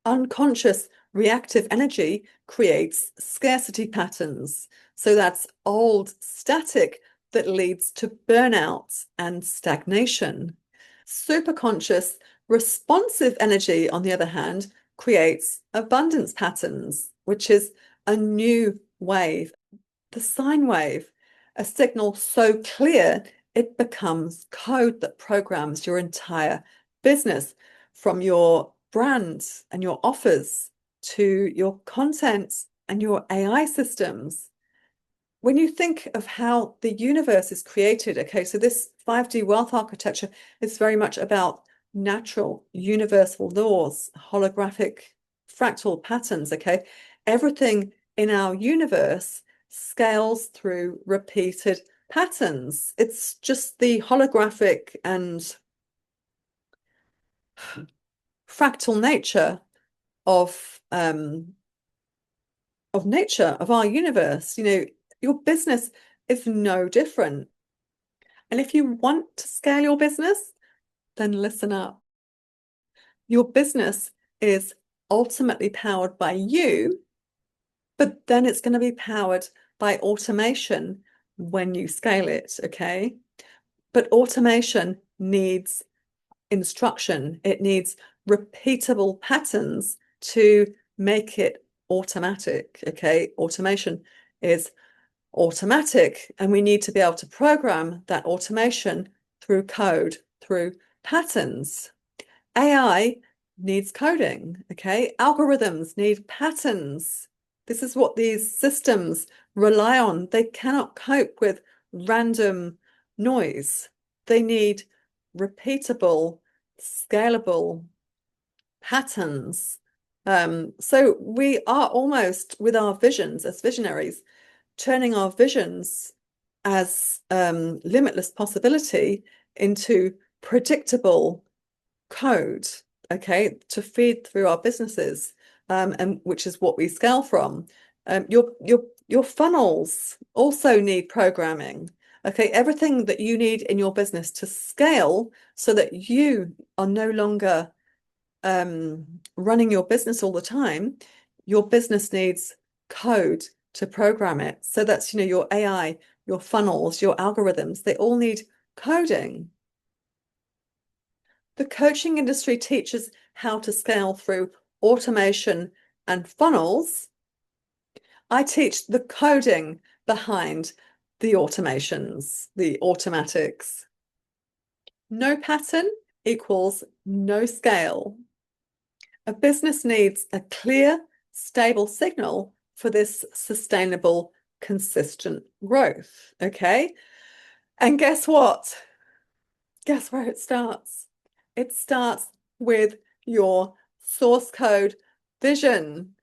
Unconscious reactive energy creates scarcity patterns. So that's old static that leads to burnout and stagnation. Superconscious responsive energy, on the other hand, creates abundance patterns, which is a new wave, the sine wave. a signal so clear, it becomes code that programs your entire business, from your brands and your offers to your content and your AI systems. When you think of how the universe is created, okay, so this 5D wealth architecture is very much about natural universal laws, holographic fractal patterns, okay? Everything in our universe scales through repeated patterns. It's just the holographic and fractal nature of nature, of our universe. You know, your business is no different. And if you want to scale your business, then listen up. Your business is ultimately powered by you, but then it's going to be powered by automation when you scale it, okay? But automation needs instruction. It needs repeatable patterns to make it automatic, okay? Automation is automatic, and we need to be able to program that automation through code, through patterns. AI needs coding, okay? Algorithms need patterns. This is what these systems rely on. They cannot cope with random noise. They need repeatable, scalable patterns. So we are almost, with our visions as visionaries, turning our visions as limitless possibility into predictable code, okay, to feed through our businesses, and which is what we scale from. Your funnels also need programming. Okay, everything that you need in your business to scale so that you are no longer running your business all the time, your business needs code to program it. So that's, you know, your AI, your funnels, your algorithms, they all need coding. The coaching industry teaches how to scale through automation and funnels. I teach the coding behind the automations, the automatics. No pattern equals no scale. A business needs a clear, stable signal for this sustainable, consistent growth, okay? And guess what? Guess where it starts? It starts with your source code vision.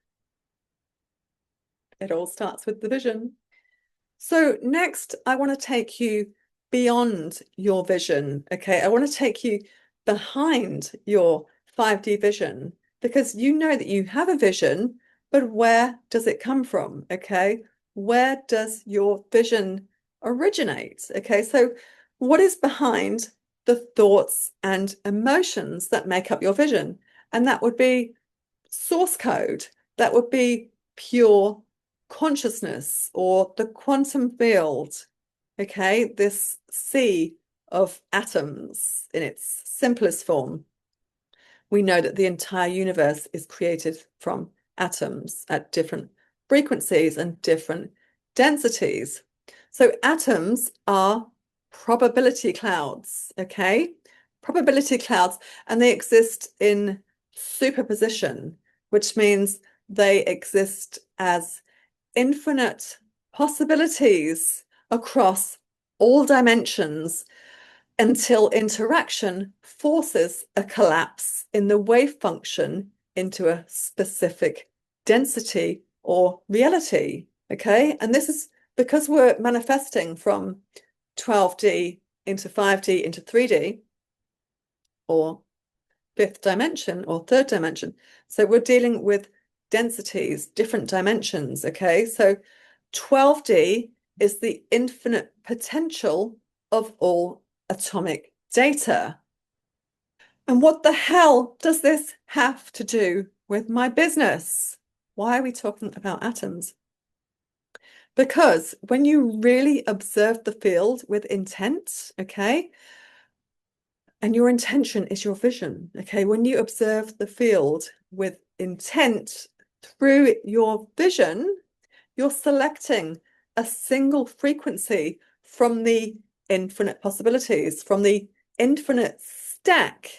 It all starts with the vision. So next, I want to take you beyond your vision, okay? I want to take you behind your 5D vision, because you know that you have a vision, but where does it come from, okay? Where does your vision originate, okay? So what is behind the thoughts and emotions that make up your vision? And that would be source code. That would be pure consciousness, or the quantum field, okay? This sea of atoms in its simplest form. We know that the entire universe is created from atoms at different frequencies and different densities. So atoms are probability clouds, okay? Probability clouds, and they exist in superposition, which means they exist as infinite possibilities across all dimensions until interaction forces a collapse in the wave function into a specific density or reality, okay? And this is because we're manifesting from 12D into 5D into 3D, or fifth dimension or third dimension. So we're dealing with densities, different dimensions, okay? So 12D is the infinite potential of all atomic data. And what the hell does this have to do with my business? Why are we talking about atoms? Because when you really observe the field with intent, okay, and your intention is your vision, okay, when you observe the field with intent through your vision, you're selecting a single frequency from the infinite possibilities, from the infinite stack,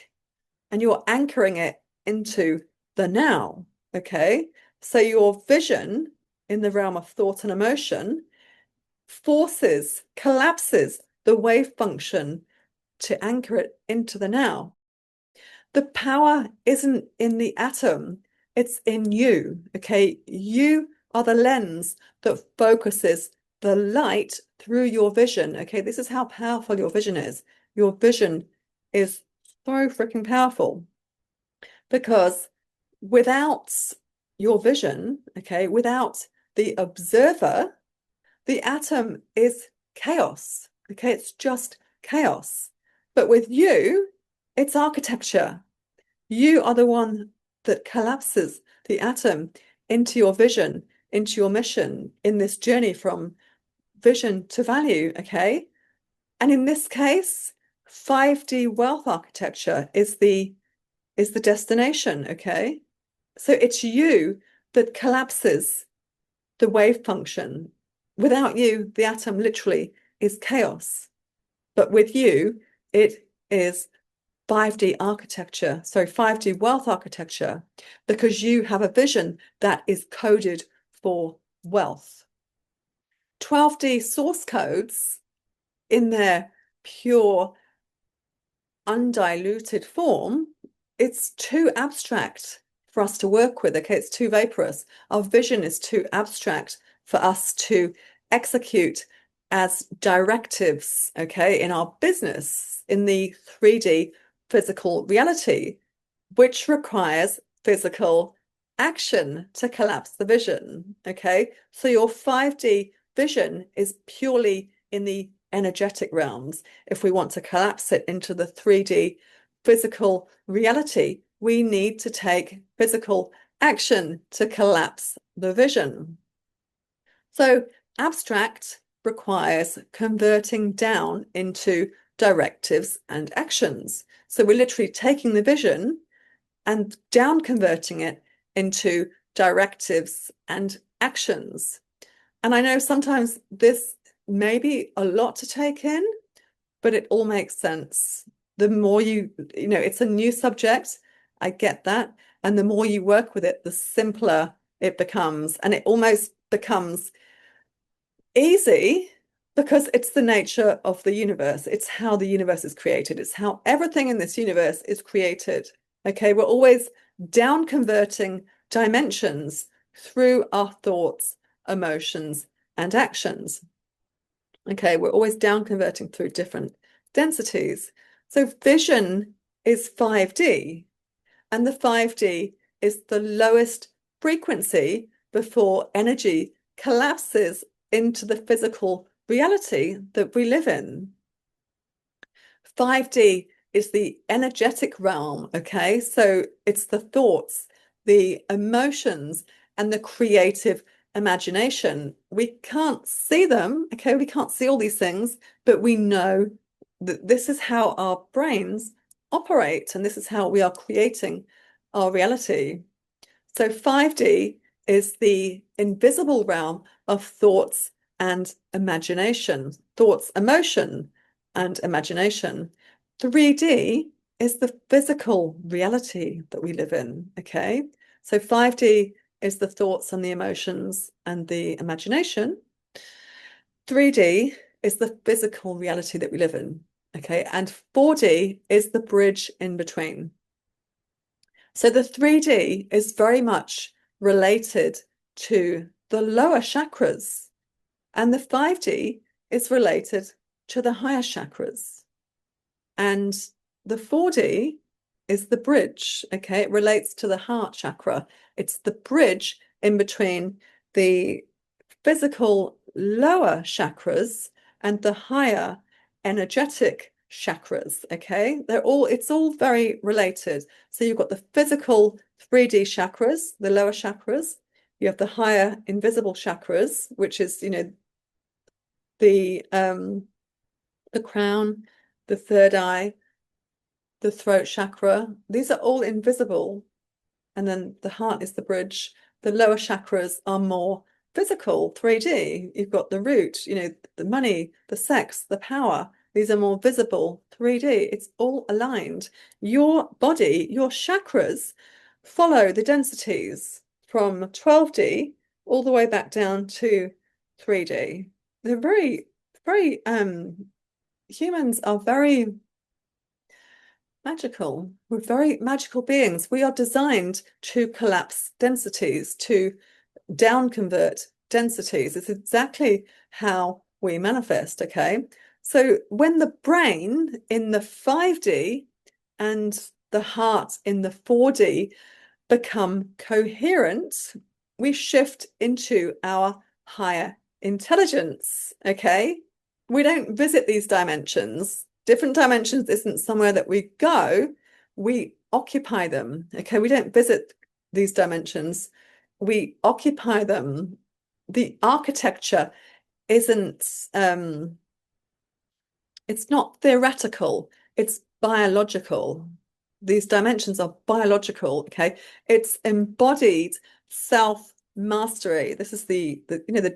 and you're anchoring it into the now. Okay. So your vision in the realm of thought and emotion collapses the wave function to anchor it into the now. The power isn't in the atom, it's in you. Okay. You are the lens that focuses the light through your vision. Okay. This is how powerful your vision is. Your vision is so freaking powerful because without your vision, okay, without the observer, the atom is chaos. Okay. It's just chaos. But with you, it's architecture. You are the one that collapses the atom into your vision, into your mission in this journey from vision to value, okay? And in this case, 5D wealth architecture is the destination, okay? So it's you that collapses the wave function. Without you, the atom literally is chaos. But with you, it is 5D architecture, so 5D wealth architecture, because you have a vision that is coded for wealth. 12D source codes in their pure, undiluted form, it's too abstract for us to work with. Okay, it's too vaporous. Our vision is too abstract for us to execute as directives, okay, in our business, in the 3D physical reality, which requires physical action to collapse the vision. Okay, so your 5D vision is purely in the energetic realms. If we want to collapse it into the 3D physical reality, we need to take physical action to collapse the vision. So abstract requires converting down into directives and actions. So we're literally taking the vision and down converting it into directives and actions. And I know sometimes this may be a lot to take in, but it all makes sense. The more it's a new subject, I get that. And the more you work with it, the simpler it becomes. And it almost becomes easy because it's the nature of the universe. It's how the universe is created. It's how everything in this universe is created. Okay, we're always down converting dimensions through our thoughts, emotions, and actions. Okay, we're always down converting through different densities. So vision is 5D, and the 5D is the lowest frequency before energy collapses into the physical reality that we live in. 5D is the energetic realm, okay? So it's the thoughts, the emotions, and the creative imagination. We can't see them, okay? We can't see all these things, but we know that this is how our brains operate, and this is how we are creating our reality. So 5D is the invisible realm of thoughts and imagination, thoughts, emotion, and imagination. 3D is the physical reality that we live in, okay? So 5D is the thoughts and the emotions and the imagination. 3D is the physical reality that we live in, okay? And 4D is the bridge in between. So the 3D is very much related to the lower chakras, and the 5D is related to the higher chakras. And the 4D is the bridge, okay? It relates to the heart chakra. It's the bridge in between the physical lower chakras and the higher energetic chakras, okay? It's all very related. So you've got the physical 3D chakras, the lower chakras. You have the higher invisible chakras, which is, the crown, the third eye, the throat chakra. These are all invisible. And then the heart is the bridge. The lower chakras are more physical 3D. You've got the root, the money, the sex, the power. These are more visible 3D. It's all aligned. Your body, your chakras follow the densities from 12D all the way back down to 3D. They're very, very, humans are very magical. We're very magical beings. We are designed to collapse densities, to down convert densities. It's exactly how we manifest, okay? So when the brain in the 5D and the heart in the 4D become coherent, we shift into our higher intelligence, okay? We don't visit these dimensions. Different dimensions isn't somewhere that we go, we occupy them, okay? We don't visit these dimensions, we occupy them. The architecture isn't, it's not theoretical, it's biological. These dimensions are biological, okay? It's embodied self-mastery. This is the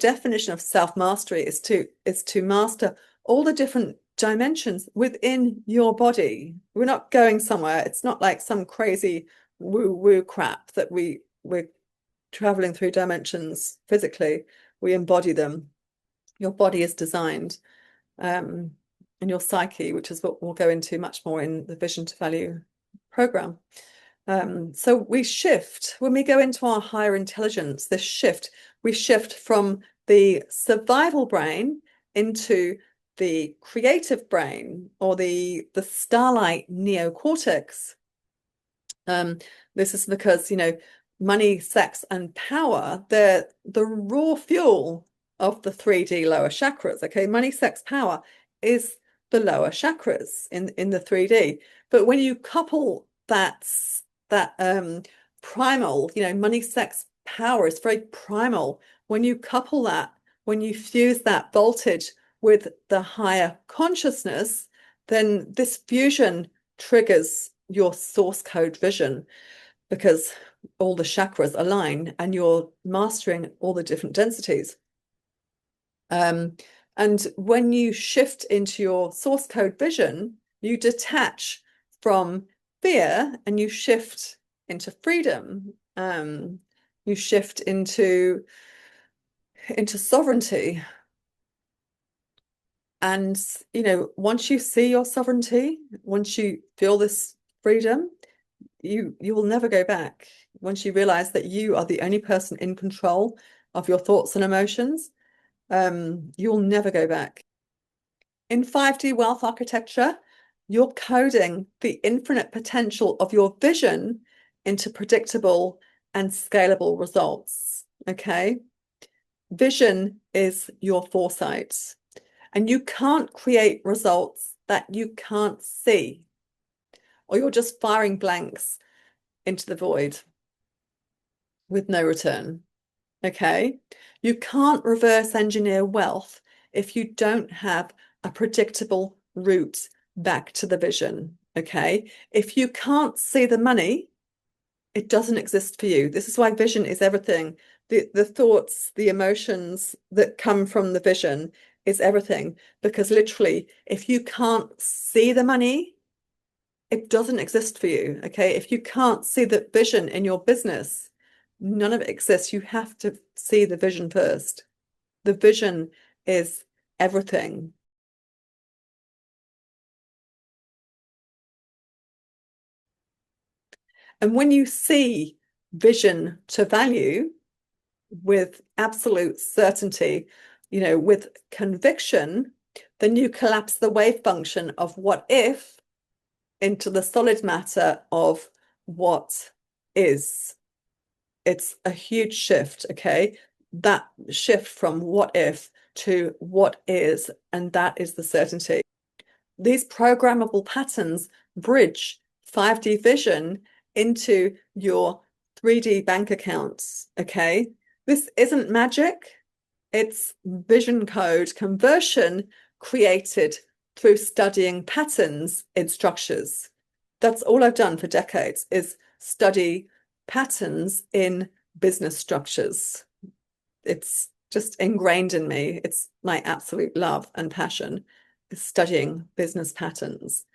definition of self-mastery is to master all the different dimensions within your body. We're not going somewhere. It's not like some crazy woo-woo crap that we're traveling through dimensions physically. We embody them. Your body is designed. And your psyche, which is what we'll go into much more in the Vision to Value program. So we shift when we go into our higher intelligence, we shift from the survival brain into the creative brain, or the starlight neocortex. This is because, money, sex, and power, they're the raw fuel of the 3D lower chakras. Okay, money, sex, power is the lower chakras in the 3D. But when you couple that primal, money, sex, power is very primal. When you couple that, when you fuse that voltage with the higher consciousness, then this fusion triggers your source code vision, because all the chakras align and you're mastering all the different densities. And when you shift into your source code vision, you detach from fear and you shift into freedom. You shift into sovereignty. And, once you see your sovereignty, once you feel this freedom, you will never go back. Once you realize that you are the only person in control of your thoughts and emotions, you'll never go back. In 5D wealth architecture, you're coding the infinite potential of your vision into predictable and scalable results, okay? Vision is your foresight, and you can't create results that you can't see, or you're just firing blanks into the void with no return, okay? You can't reverse engineer wealth if you don't have a predictable route back to the vision, okay? If you can't see the money, it doesn't exist for you. This is why vision is everything. The thoughts, the emotions that come from the vision is everything, because literally, if you can't see the money, it doesn't exist for you, okay? If you can't see the vision in your business, none of it exists. You have to see the vision first. The vision is everything. And when you see vision to value with absolute certainty, with conviction, then you collapse the wave function of what if into the solid matter of what is. It's a huge shift, okay? That shift from what if to what is, and that is the certainty. These programmable patterns bridge 5D vision into your 3D bank accounts, okay? This isn't magic. It's vision code conversion created through studying patterns in structures. That's all I've done for decades, is study patterns in business structures. it's just ingrained in me. It's my absolute love and passion is studying business patterns.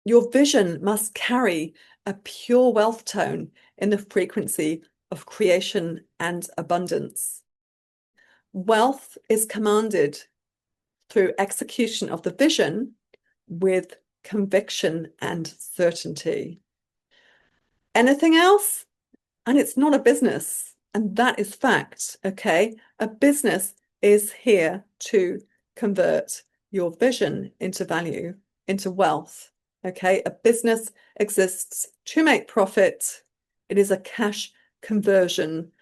Your vision must carry a pure wealth tone in the frequency of creation and abundance. Wealth is commanded through execution of the vision with conviction and certainty. Anything else? And it's not a business. And that is fact, okay? A business is here to convert your vision into value, into wealth, okay? A business exists to make profit. It is a cash conversion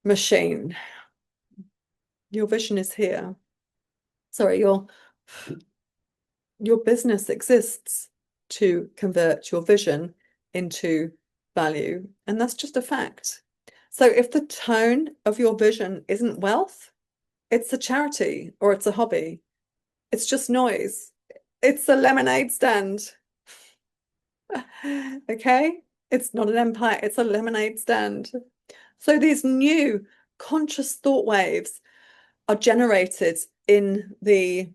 machine. Your vision is here. Sorry, your business exists to convert your vision into value. And that's just a fact. So if the tone of your vision isn't wealth, it's a charity or it's a hobby. It's just noise. It's a lemonade stand. Okay? It's not an empire, it's a lemonade stand. So these new conscious thought waves are generated in the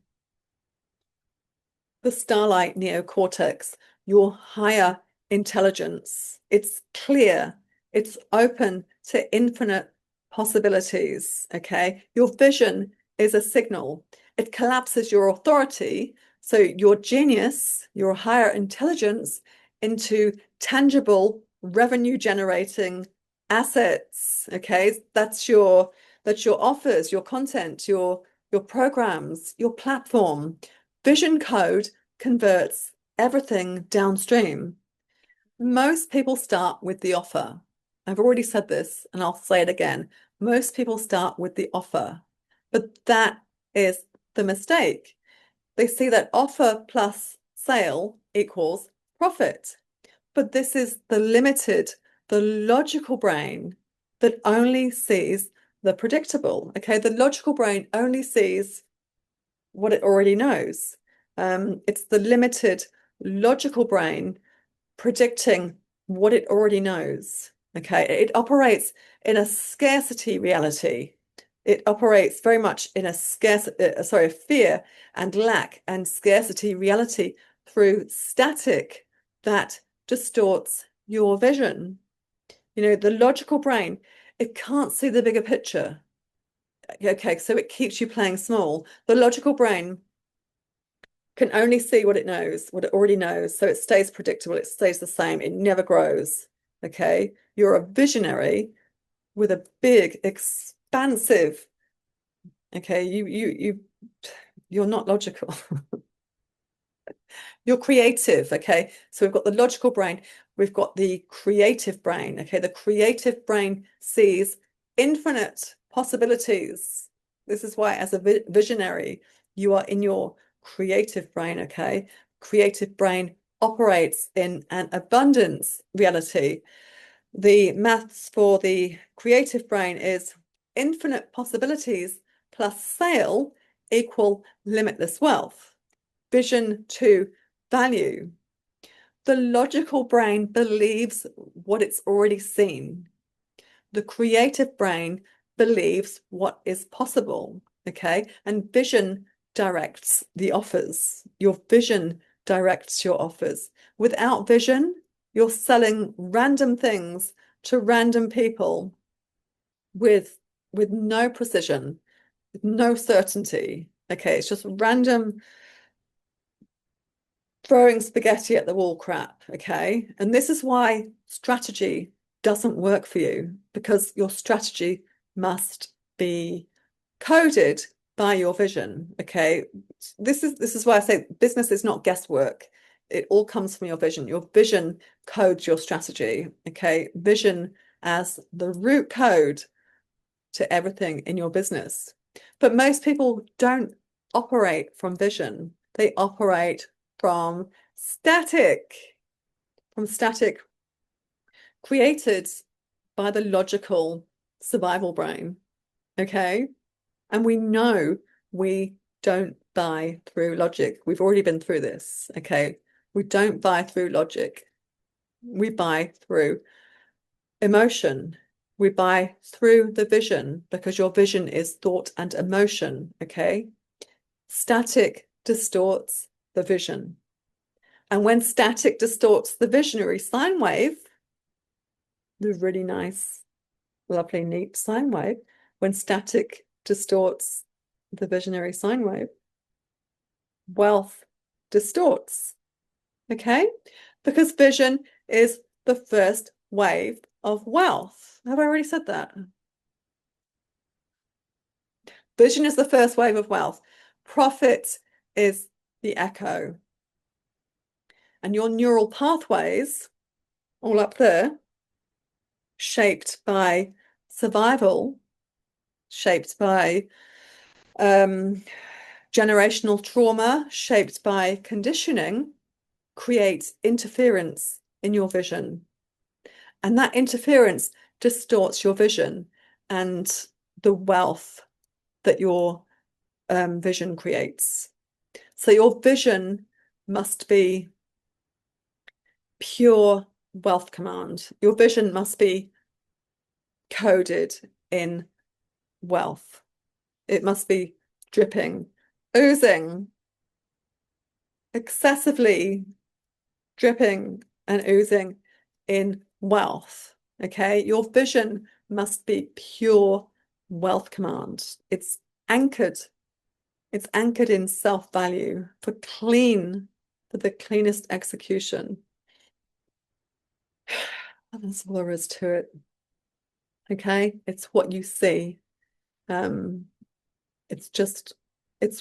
starlight neocortex, your higher intelligence. It's clear, it's open to infinite possibilities. Okay, your vision is a signal, it collapses your authority, so your genius, your higher intelligence, into tangible revenue generating assets. Okay, that's your offers, your content, your programs, your platform. Vision code converts everything downstream. Most people start with the offer. I've already said this and I'll say it again. Most people start with the offer, but that is the mistake. They see that offer plus sale equals profit. But this is the limited, the logical brain that only sees the predictable. Okay, the logical brain only sees what it already knows. It's the limited logical brain predicting what it already knows. Okay, it operates in a scarcity reality. It operates very much in a fear and lack and scarcity reality through static that distorts your vision. You know, the logical brain, it can't see the bigger picture. Okay, so it keeps you playing small. The logical brain can only see what it knows, what it already knows. So it stays predictable, it stays the same, it never grows. Okay, you're a visionary with a big, expansive. Okay, you're not logical. You're creative. Okay, so we've got the logical brain, we've got the creative brain. Okay, the creative brain sees infinite possibilities. This is why, as a visionary, you are in your creative brain. Okay, creative brain operates in an abundance reality. The maths for the creative brain is infinite possibilities plus sale equal limitless wealth. Vision to value. The logical brain believes what it's already seen. The creative brain believes what is possible. Okay, and vision directs the offers. Your vision directs your offers. Without vision, you're selling random things to random people with no precision, with no certainty. Okay, it's just random throwing spaghetti at the wall crap. Okay, and this is why strategy doesn't work for you, because your strategy must be coded by your vision. Okay, this is why I say business is not guesswork. It all comes from your vision. Your vision codes your strategy. Okay, vision as the root code to everything in your business. But most people don't operate from vision. They operate from static created by the logical survival brain. Okay, and we know we don't buy through logic. We've already been through this. Okay, we don't buy through logic. We buy through emotion. We buy through the vision because your vision is thought and emotion, okay? Static distorts the vision. And when static distorts the visionary sine wave, the really nice, lovely, neat sine wave, when static distorts the visionary sine wave, wealth distorts, okay? Because vision is the first wave of wealth. Have I already said that? Vision is the first wave of wealth. Profit is the echo. And your neural pathways, all up there, shaped by survival, shaped by generational trauma, shaped by conditioning, create interference in your vision. And that interference distorts your vision and the wealth that your vision creates. So your vision must be pure wealth command. Your vision must be coded in wealth. It must be dripping, oozing, excessively dripping and oozing in wealth. Okay, your vision must be pure wealth command. It's anchored in self-value for the cleanest execution. And that's all there is to it. Okay, it's what you see. It's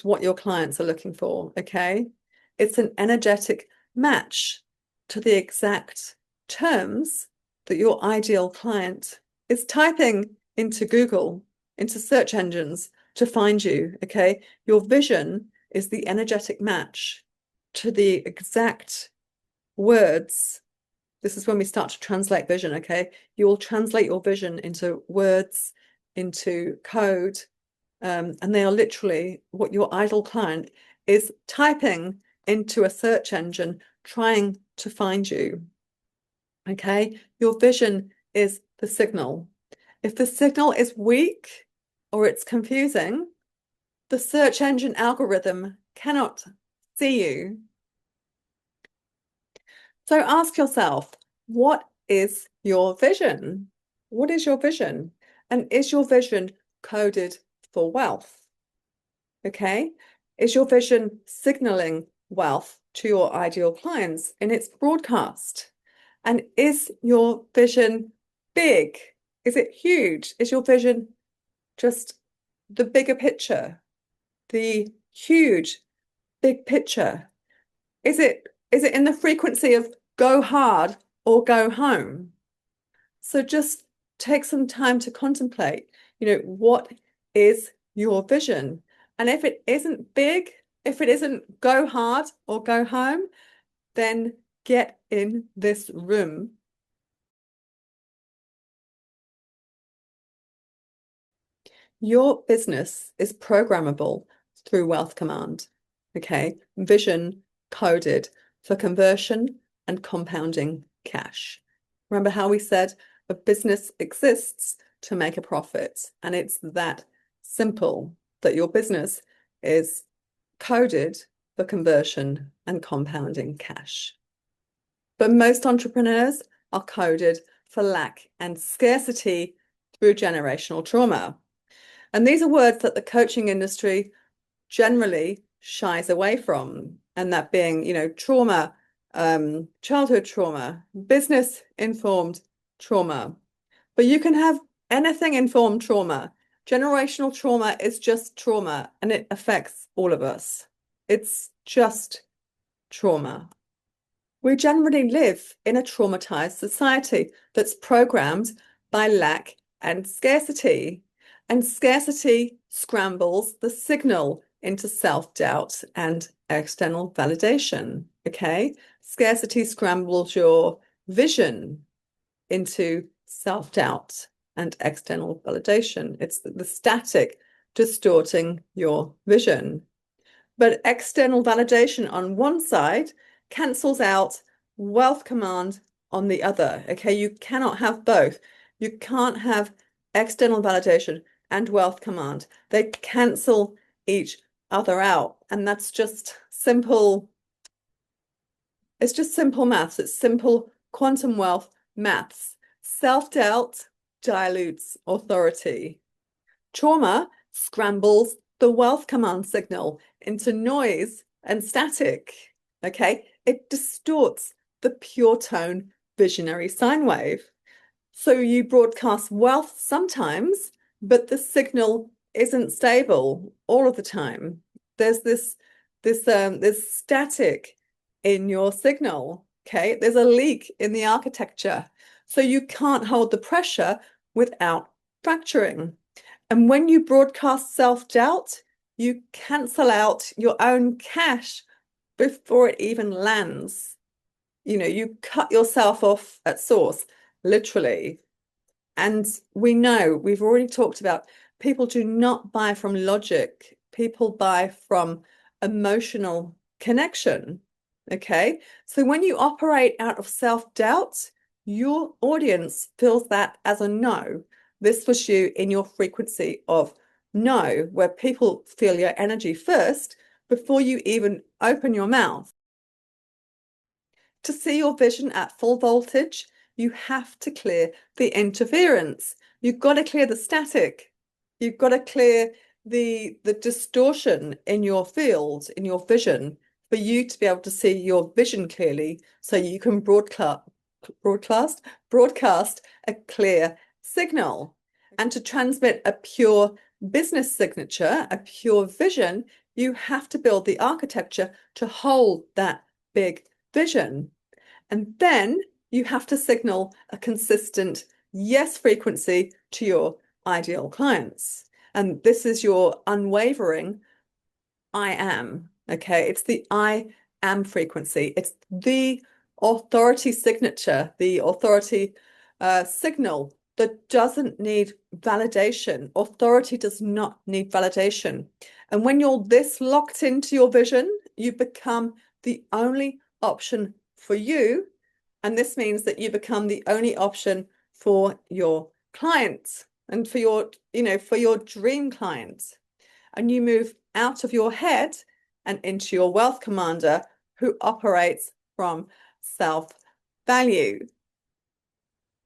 what your clients are looking for. Okay, it's an energetic match to the exact terms that your ideal client is typing into Google, into search engines to find you. Okay, your vision is the energetic match to the exact words. This is when we start to translate vision, okay? You will translate your vision into words, into code, and they are literally what your ideal client is typing into a search engine, trying to find you, okay? Your vision is the signal. If the signal is weak or it's confusing, the search engine algorithm cannot see you. So ask yourself, what is your vision? What is your vision? And is your vision coded for wealth? Okay. Is your vision signaling wealth to your ideal clients in its broadcast? And is your vision big? Is it huge? Is your vision just the bigger picture, the huge, big picture? Is it in the frequency of go hard or go home? So just take some time to contemplate, what is your vision? And if it isn't big, if it isn't go hard or go home, then get in this room. Your business is programmable through Wealth Command. Okay, vision coded for conversion and compounding cash. Remember how we said a business exists to make a profit, and it's that simple that your business is coded for conversion and compounding cash. But most entrepreneurs are coded for lack and scarcity through generational trauma. And these are words that the coaching industry generally shies away from, and that being, trauma, childhood trauma, business-informed trauma. But you can have anything-informed trauma. Generational trauma is just trauma, and it affects all of us. It's just trauma. We generally live in a traumatized society that's programmed by lack and scarcity. And scarcity scrambles the signal into self-doubt and external validation, okay? Scarcity scrambles your vision into self-doubt and external validation. It's the static distorting your vision. But external validation on one side cancels out wealth command on the other, okay? You cannot have both. You can't have external validation and wealth command. They cancel each other out. And that's just simple. It's just simple maths. It's simple quantum wealth maths. Self-doubt dilutes authority. Trauma scrambles the wealth command signal into noise and static. Okay, it distorts the pure tone visionary sine wave. So you broadcast wealth sometimes, but the signal isn't stable all of the time. There's there's static in your signal. Okay, there's a leak in the architecture. So you can't hold the pressure without fracturing. And when you broadcast self-doubt, you cancel out your own cash before it even lands. You cut yourself off at source, literally. And we know, we've already talked about, people do not buy from logic. People buy from emotional connection. Okay. So when you operate out of self-doubt, your audience feels that as a no. This was you in your frequency of no, where people feel your energy first before you even open your mouth. To see your vision at full voltage, you have to clear the interference. You've got to clear the static. You've got to clear the distortion in your field, in your vision, for you to be able to see your vision clearly so you can broadcast a clear signal. And to transmit a pure business signature, a pure vision, you have to build the architecture to hold that big vision. And then you have to signal a consistent yes frequency to your ideal clients. And this is your unwavering I am. Okay. It's the I am frequency. It's the authority signature, the authority signal that doesn't need validation. Authority does not need validation. And when you're this locked into your vision, you become the only option for you. And this means that you become the only option for your clients and for your dream clients. And you move out of your head and into your wealth commander who operates from self-value.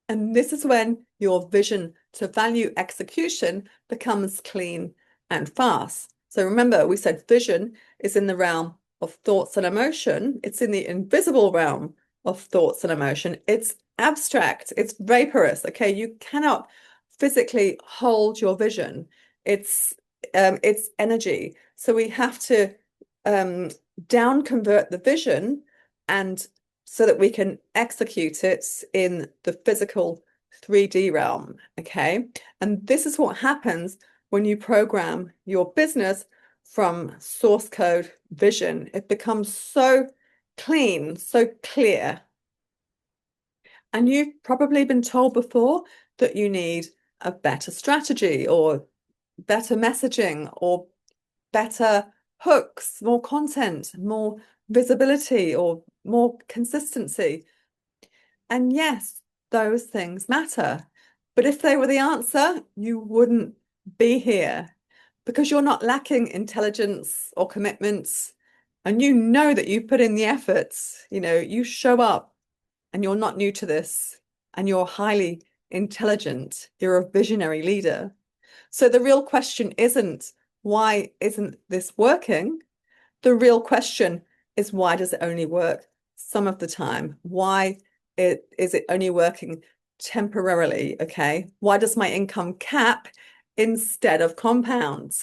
And this is when your vision to value execution becomes clean and fast. So remember, we said vision is in the realm of thoughts and emotion. It's in the invisible realm of thoughts and emotion. It's abstract. It's vaporous. Okay, you cannot physically hold your vision. It's energy. So we have to down convert the vision and so that we can execute it in the physical 3D realm. Okay. And this is what happens when you program your business from source code vision. It becomes so clean, so clear. And you've probably been told before that you need a better strategy or better messaging or better hooks, more content, more visibility, or more consistency. And yes, those things matter. But if they were the answer, you wouldn't be here because you're not lacking intelligence or commitments. And you know that you put in the efforts, you show up and you're not new to this and you're highly intelligent. You're a visionary leader. So the real question isn't, why isn't this working? The real question is, why does it only work some of the time? Why is it only working temporarily? Okay. Why does my income cap instead of compound?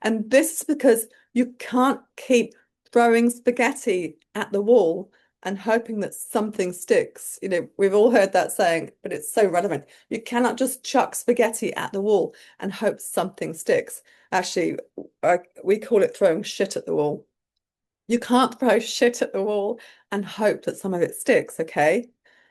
And this is because you can't keep throwing spaghetti at the wall and hoping that something sticks. We've all heard that saying, but it's so relevant. You cannot just chuck spaghetti at the wall and hope something sticks. Actually, we call it throwing shit at the wall. You can't throw shit at the wall and hope that some of it sticks, okay?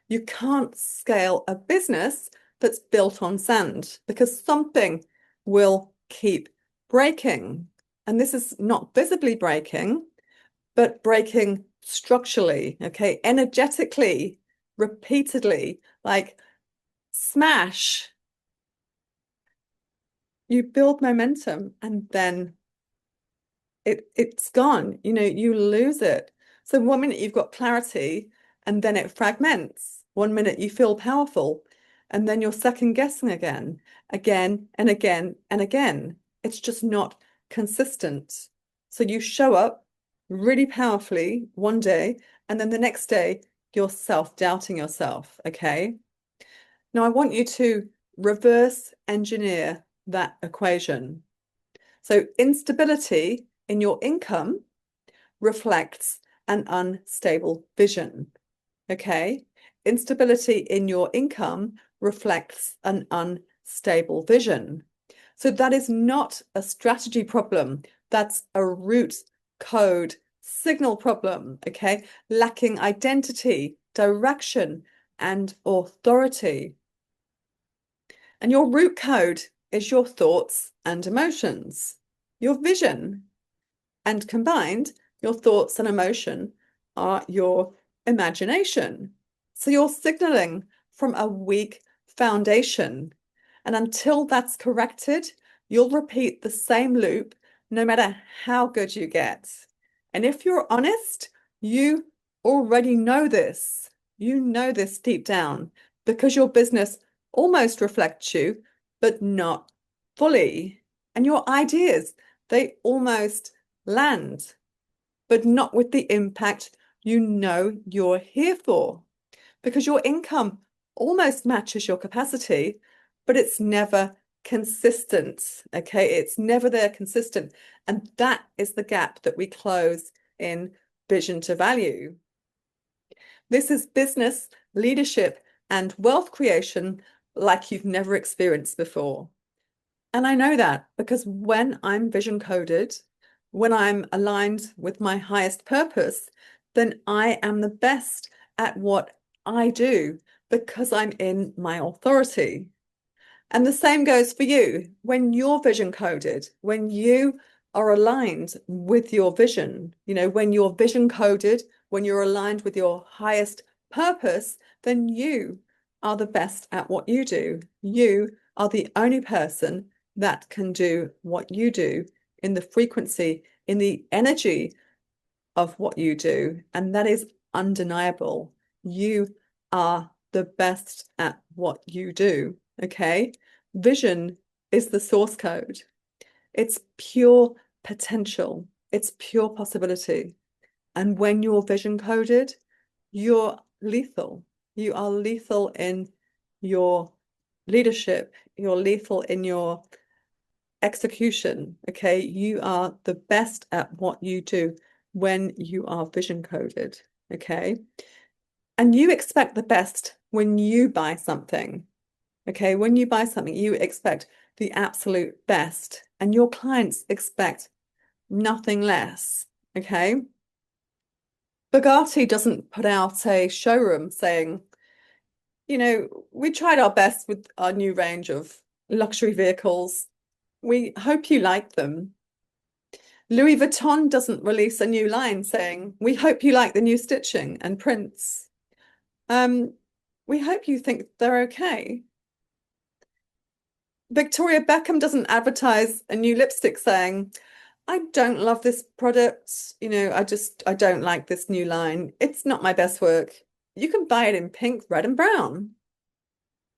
You can't scale a business that's built on sand because something will keep breaking. And this is not visibly breaking, but breaking structurally, okay, energetically, repeatedly, like smash, you build momentum and then it's gone. You lose it. So 1 minute you've got clarity and then it fragments. 1 minute you feel powerful and then you're second guessing again and again and again. It's just not consistent. So you show up really powerfully one day and then the next day you're self-doubting yourself, okay? Now I want you to reverse engineer that equation. So instability in your income reflects an unstable vision. Okay. Instability in your income reflects an unstable vision. So that is not a strategy problem. That's a root code signal problem. Okay. Lacking identity, direction, and authority. And your root code is your thoughts and emotions, your vision. And combined, your thoughts and emotion are your imagination. So you're signaling from a weak foundation. And until that's corrected, you'll repeat the same loop no matter how good you get. And if you're honest, you already know this. You know this deep down because your business almost reflects you, but not fully. And your ideas, they almost land, but not with the impact you know you're here for. Because your income almost matches your capacity, but it's never consistent. Okay, it's never there consistent. And that is the gap that we close in vision to value. This is business, leadership, and wealth creation like you've never experienced before. And I know that because when I'm vision coded, when I'm aligned with my highest purpose, then I am the best at what I do because I'm in my authority. And the same goes for you. When you're vision coded, when you are aligned with your vision, when you're vision coded, when you're aligned with your highest purpose, then you are the best at what you do. You are the only person that can do what you do in the frequency, in the energy of what you do. And that is undeniable. You are the best at what you do. Okay. Vision is the source code. It's pure potential. It's pure possibility. And when you're vision coded, you're lethal. You are lethal in your leadership. You're lethal in your execution. Okay. You are the best at what you do when you are vision coded. Okay. And you expect the best when you buy something. Okay. When you buy something, you expect the absolute best, and your clients expect nothing less. Okay. Bugatti doesn't put out a showroom saying, we tried our best with our new range of luxury vehicles. We hope you like them. Louis Vuitton doesn't release a new line saying, we hope you like the new stitching and prints. We hope you think they're okay. Victoria Beckham doesn't advertise a new lipstick saying, I don't love this product. I don't like this new line. It's not my best work. You can buy it in pink, red, and brown.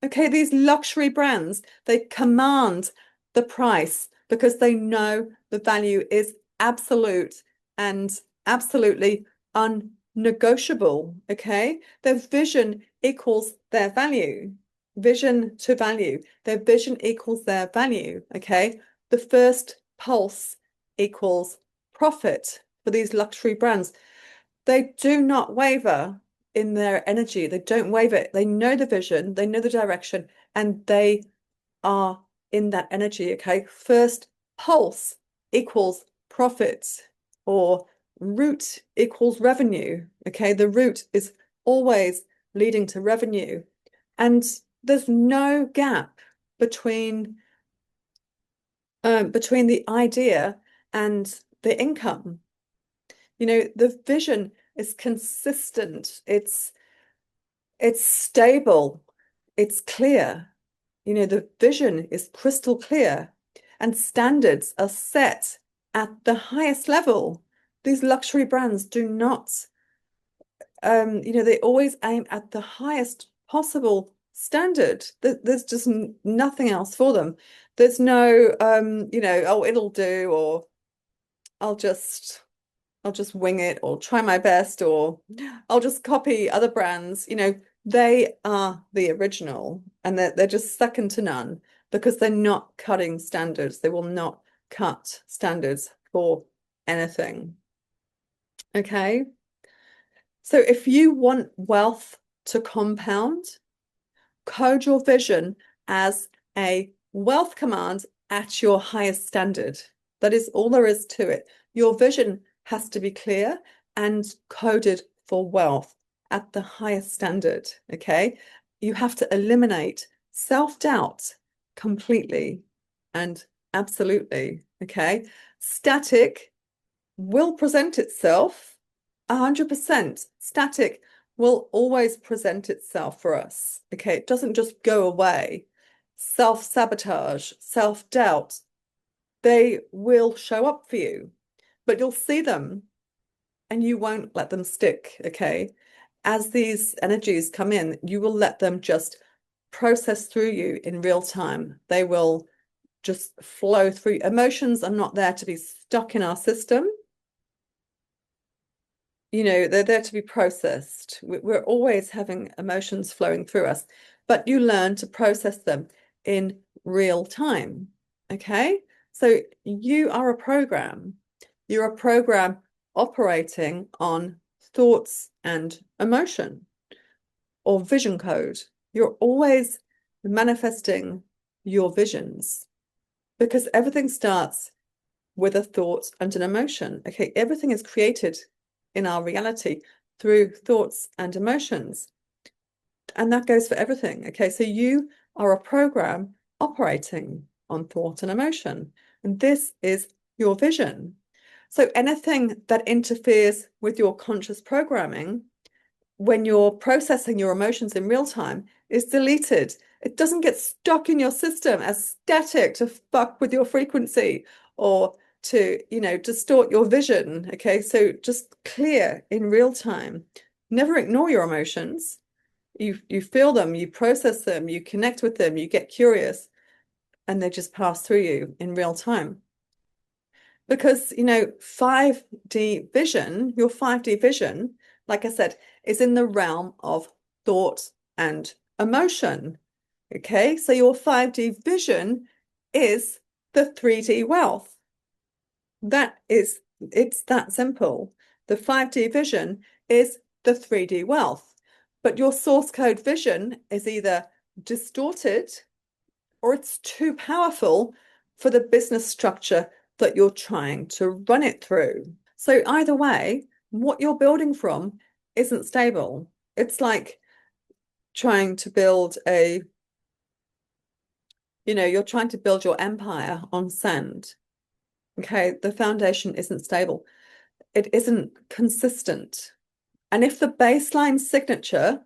Okay, these luxury brands, they command the price because they know the value is absolute and absolutely unnegotiable. Okay, their vision equals their value. Vision to value. Their vision equals their value. Okay, the first pulse equals profit for these luxury brands. They do not waver in their energy. They don't waver. They know the vision, they know the direction, and they are in that energy. Okay. First pulse equals profits, or route equals revenue. Okay. The route is always leading to revenue. And there's no gap between the idea and the income. The vision is consistent. It's stable. it's clear. You know, the vision is crystal clear and standards are set at the highest level. These luxury brands do not, you know, they always aim at the highest possible standard. There's just nothing else for them. There's no, you know, oh, it'll do, or I'll just I'll just wing it or try my best or I'll just copy other brands. You know, they are the original and they're just second to none because they're not cutting standards. They will not cut standards for anything. Okay. So if you want wealth to compound, code your vision as a wealth command at your highest standard. That is all there is to it. Your vision has to be clear and coded for wealth at the highest standard. Okay. You have to eliminate self-doubt completely and absolutely. Okay. Static will present itself 100%. Static will always present itself for us. Okay, it doesn't just go away. Self-sabotage, self-doubt, they will show up for you, but you'll see them and you won't let them stick. Okay, as these energies come in, you will let them just process through you in real time. They will just flow through. Emotions are not there to be stuck in our system. You know, they're there to be processed. We're always having emotions flowing through us, but you learn to process them in real time. Okay. So you are a program. You're a program operating on thoughts and emotion or vision code. You're always manifesting your visions because everything starts with a thought and an emotion. Okay. Everything is created in our reality through thoughts and emotions. And that goes for everything. Okay, so you are a program operating on thought and emotion. And this is your vision. So anything that interferes with your conscious programming when you're processing your emotions in real time is deleted. It doesn't get stuck in your system as static to fuck with your frequency or to, you know, distort your vision. Okay, so just clear in real time. Never ignore your emotions. You feel them, you process them, you connect with them, you get curious, and they just pass through you in real time. Because, you know, 5D vision, your 5D vision, like I said, is in the realm of thought and emotion. Okay, so your 5D vision is the 3D wealth. It's that simple. The 5D vision is the 3D wealth. But your source code vision is either distorted or it's too powerful for the business structure that you're trying to run it through. So either way, what you're building from isn't stable. It's like trying to build you're trying to build your empire on sand. Okay, the foundation isn't stable. It isn't consistent. And if the baseline signature,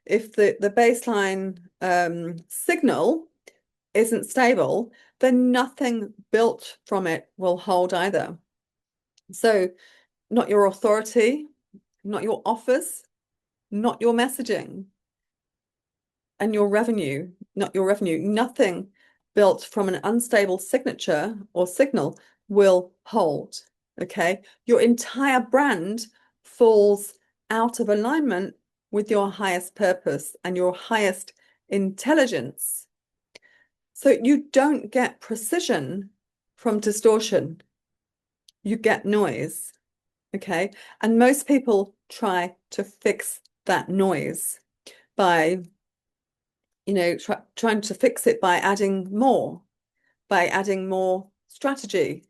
if the baseline signal isn't stable, then nothing built from it will hold either. So not your authority, not your offers, not your messaging, and your revenue, not your revenue. Nothing built from an unstable signature or signal will hold. Okay. Your entire brand falls out of alignment with your highest purpose and your highest intelligence. So you don't get precision from distortion. You get noise. Okay. And most people try to fix that noise by trying to fix it by adding more strategy,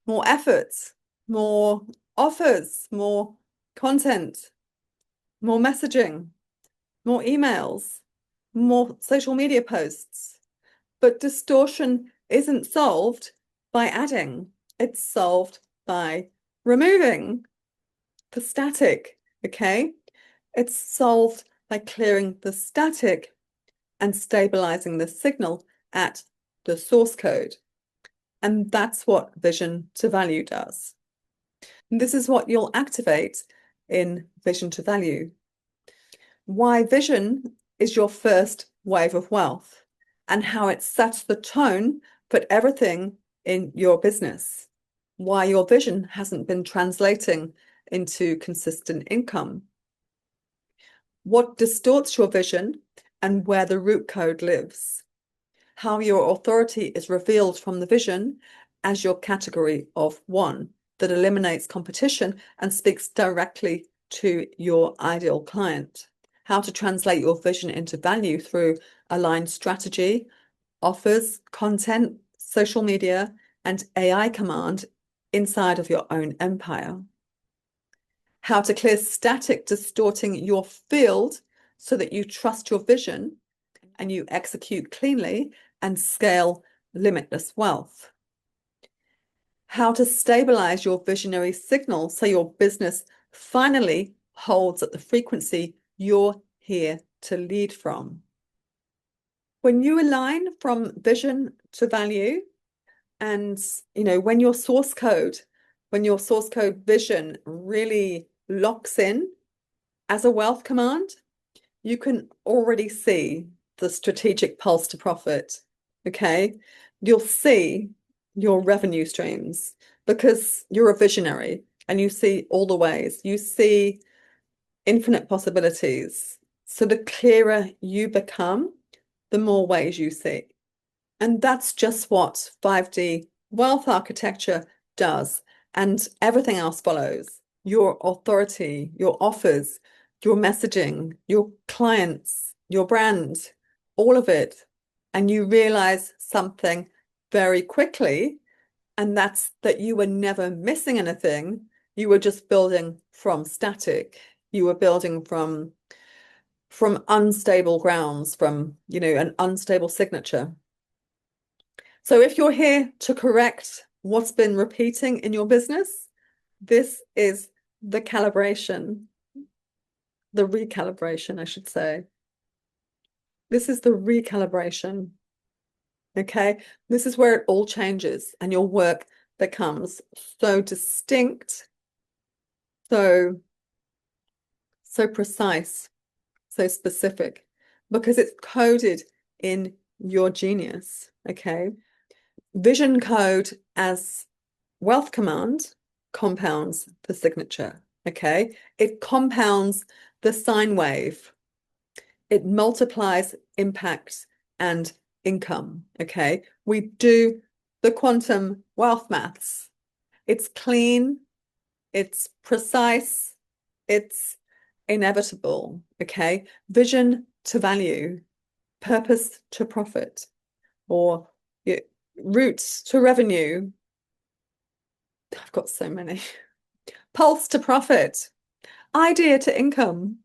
more efforts, more offers, more content, more messaging, more emails, more social media posts. But distortion isn't solved by adding, it's solved by removing the static, okay? It's solved by clearing the static and stabilizing the signal at the source code. And that's what vision to value does. And this is what you'll activate in vision to value. Why vision is your first wave of wealth and how it sets the tone for everything in your business. Why your vision hasn't been translating into consistent income. What distorts your vision and where the root code lives. How your authority is revealed from the vision as your category of one that eliminates competition and speaks directly to your ideal client. How to translate your vision into value through aligned strategy, offers, content, social media, and AI command inside of your own empire. How to clear static distorting your field so that you trust your vision and you execute cleanly and scale limitless wealth. How to stabilize your visionary signal so your business finally holds at the frequency you're here to lead from. When you align from vision to value, and when your source code vision really locks in as a wealth command, you can already see the strategic pulse to profit. Okay, you'll see your revenue streams because you're a visionary and you see all the ways, you see infinite possibilities. So the clearer you become, the more ways you see. And that's just what 5D wealth architecture does. And everything else follows. Your authority, your offers, your messaging, your clients, your brand, all of it. And you realize something very quickly, and that's that you were never missing anything. You were just building from static. You were building from unstable grounds, from, an unstable signature. So if you're here to correct what's been repeating in your business, this is the recalibration, I should say. This is the recalibration. Okay, this is where it all changes and your work becomes so distinct, so precise, so specific, because it's coded in your genius. Okay, vision code as wealth command compounds the signature. Okay, it compounds the sine wave. It multiplies impacts and income. Okay, we do the quantum wealth maths. It's clean, it's precise, it's inevitable. Okay, vision to value, purpose to profit, or roots to revenue. I've got so many. Pulse to profit, idea to income.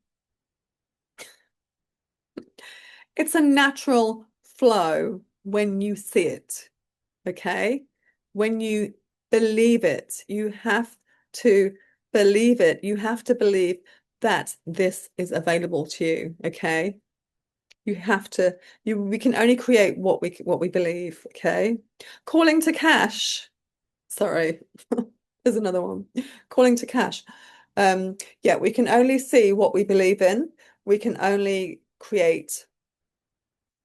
It's a natural flow when you see it, okay? When you believe it, you have to believe it. You have to believe that this is available to you, okay? You have to, we can only create what we believe, okay? Calling to cash. Sorry, there's another one. Calling to cash. Yeah, we can only see what we believe in. We can only create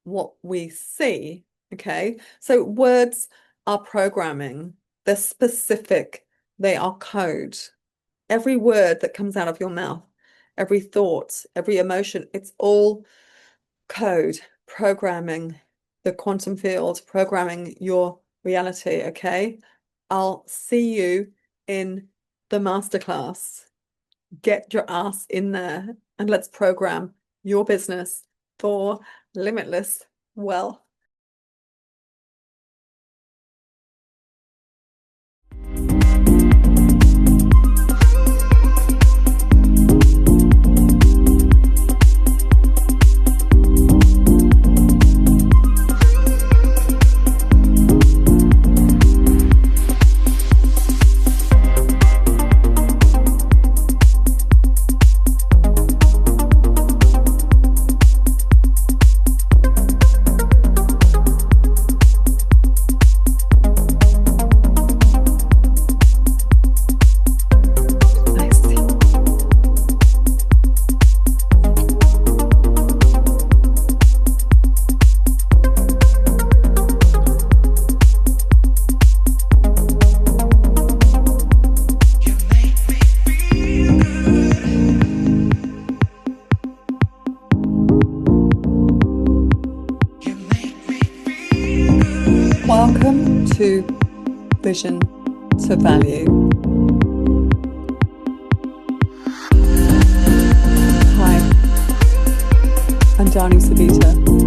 what we see, okay? So words are programming. They're specific. They are code. Every word that comes out of your mouth, every thought, every emotion, it's all code, programming the quantum field, programming your reality, okay? I'll see you in the masterclass. Get your ass in there and let's program your business for limitless wealth. to vision to value. Hi, I'm Dani Savita.